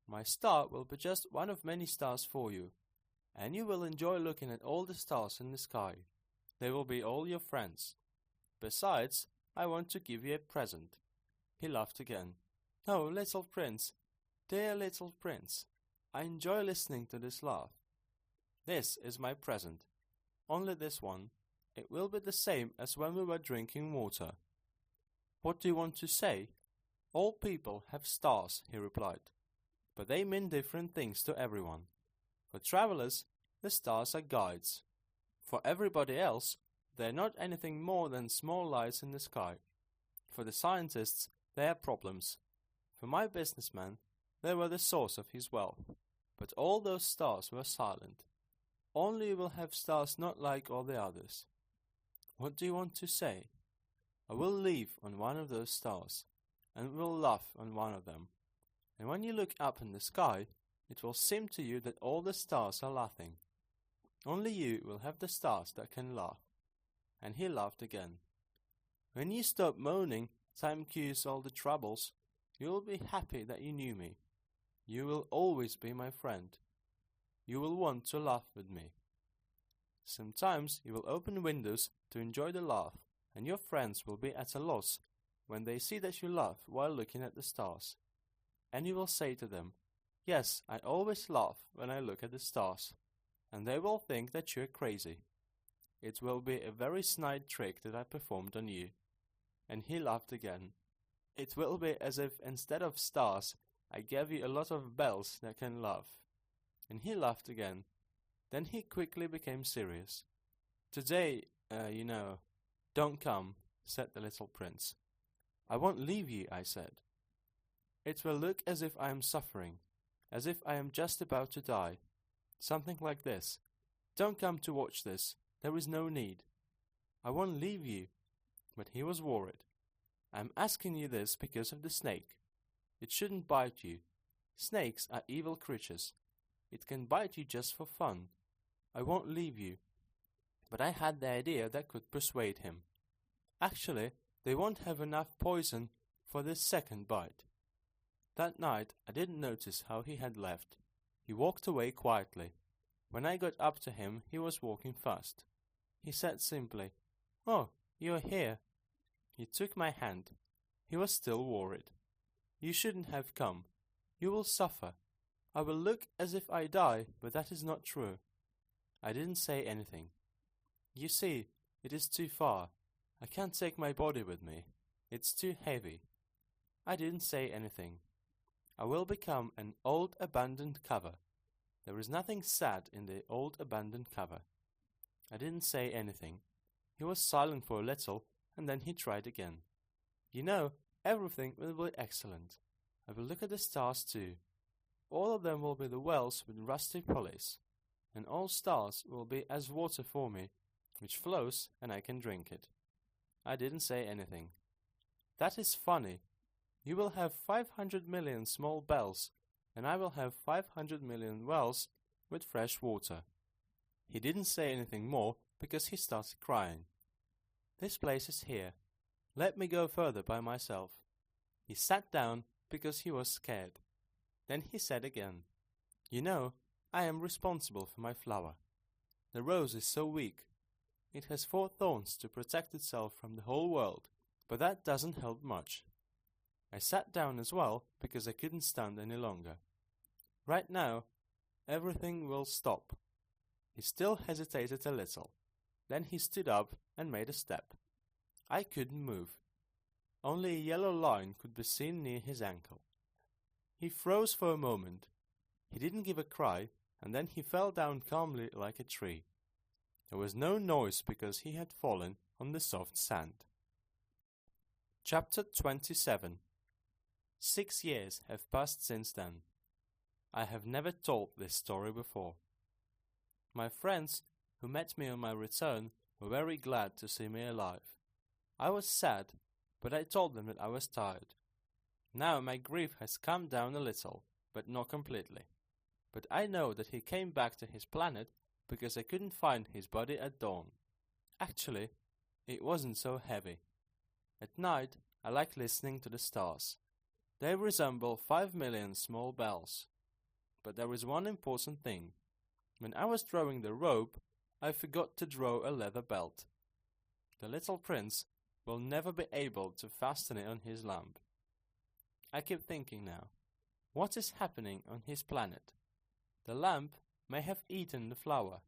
My star will be just one of many stars for you, and you will enjoy looking at all the stars in the sky. They will be all your friends. Besides, I want to give you a present. He laughed again. Oh, little prince, dear little prince, I enjoy listening to this laugh. This is my present. Only this one. It will be the same as when we were drinking water. What do you want to say? All people have stars, he replied, but they mean different things to everyone. For travelers, the stars are guides. For everybody else, they are not anything more than small lights in the sky. For the scientists, they are problems. For my businessman, they were the source of his wealth. But all those stars were silent. Only you will have stars not like all the others. What do you want to say? I will live on one of those stars, and will laugh on one of them. And when you look up in the sky, it will seem to you that all the stars are laughing. Only you will have the stars that can laugh. And he laughed again. When you stop moaning, time cures all the troubles, you will be happy that you knew me. You will always be my friend. You will want to laugh with me. Sometimes you will open windows to enjoy the laugh, and your friends will be at a loss when they see that you laugh while looking at the stars. And you will say to them, Yes, I always laugh when I look at the stars, and they will think that you are crazy. It will be a very snide trick that I performed on you. And he laughed again. It will be as if instead of stars, I gave you a lot of bells that can laugh. And he laughed again. Then he quickly became serious. Today, don't come, said the little prince. I won't leave you, I said. It will look as if I am suffering, as if I am just about to die. Something like this. Don't come to watch this. There is no need. I won't leave you. But he was worried. I am asking you this because of the snake. It shouldn't bite you. Snakes are evil creatures. It can bite you just for fun. I won't leave you. But I had the idea that could persuade him. Actually, they won't have enough poison for this second bite. That night, I didn't notice how he had left. He walked away quietly. When I got up to him, he was walking fast. He said simply, Oh, you are here. He took my hand. he was still worried. "You shouldn't have come. You will suffer. I will look as if I die, but that is not true." I didn't say anything. "You see, it is too far. I can't take my body with me. It's too heavy." I didn't say anything. I will become an old abandoned cover. There is nothing sad in the old abandoned cover. I didn't say anything. He was silent for a little, and then he tried again. "You know, everything will be excellent. I will look at the stars too. All of them will be the wells with rusty pulleys, and all stars will be as water for me, which flows and I can drink it." I didn't say anything. "That is funny. You will have 500 million small bells, and I will have 500 million wells with fresh water." He didn't say anything more because he started crying. "This place is here. Let me go further by myself." He sat down because he was scared. Then he said again, "You know, I am responsible for my flower. The rose is so weak. It has 4 thorns to protect itself from the whole world, but that doesn't help much." I sat down as well because I couldn't stand any longer. "Right now, everything will stop." He still hesitated a little. Then he stood up and made a step. I couldn't move. Only a yellow line could be seen near his ankle. He froze for a moment. He didn't give a cry, and then he fell down calmly like a tree. There was no noise because he had fallen on the soft sand. Chapter 27. 6 years have passed since then. I have never told this story before. My friends who met me on my return were very glad to see me alive. I was sad, but I told them that I was tired. Now my grief has calmed down a little, but not completely. But I know that he came back to his planet because I couldn't find his body at dawn. Actually, it wasn't so heavy. At night, I like listening to the stars. They resemble 5 million small bells. But there is one important thing. When I was drawing the rope, I forgot to draw a leather belt. The little prince will never be able to fasten it on his lamp. I keep thinking now, what is happening on his planet? The lamp may have eaten the flower.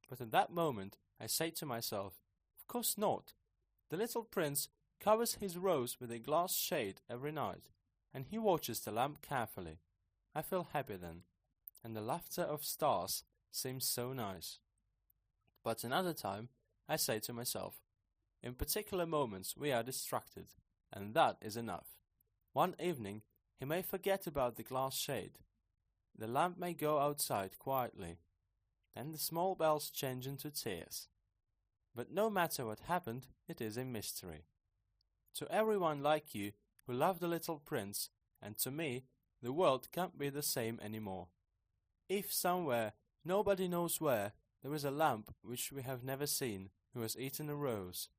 But at that moment, I say to myself, of course not. The little prince covers his rose with a glass shade every night, and he watches the lamp carefully. I feel happy then, and the laughter of stars seems so nice. But another time, I say to myself, in particular moments we are distracted, and that is enough. One evening, he may forget about the glass shade. The lamp may go outside quietly. Then the small bells change into tears. But no matter what happened, it is a mystery. To everyone like you who love the little prince, and to me, the world can't be the same anymore. If somewhere, nobody knows where, there is a lamp which we have never seen, who has eaten a rose,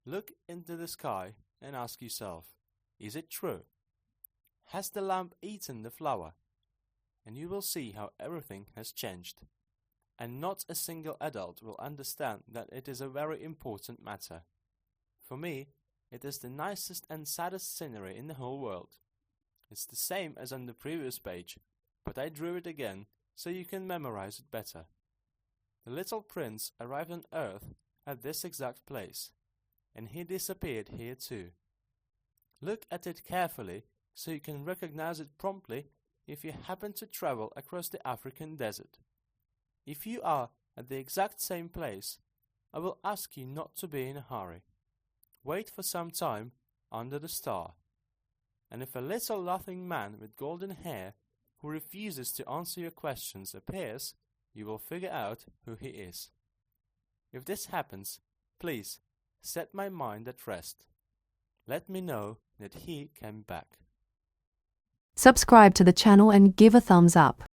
look into the sky and ask yourself, is it true? Has the lamp eaten the flower? And you will see how everything has changed. And not a single adult will understand that it is a very important matter. For me, it is the nicest and saddest scenery in the whole world. It's the same as on the previous page, but I drew it again so you can memorize it better. The little prince arrived on Earth at this exact place, and he disappeared here too. Look at it carefully so you can recognize it promptly if you happen to travel across the African desert. If you are at the exact same place, I will ask you not to be in a hurry. Wait for some time under the star. And if a little laughing man with golden hair who refuses to answer your questions appears, you will figure out who he is. If this happens, please set my mind at rest. Let me know that he came back. Subscribe to the channel and give a thumbs up.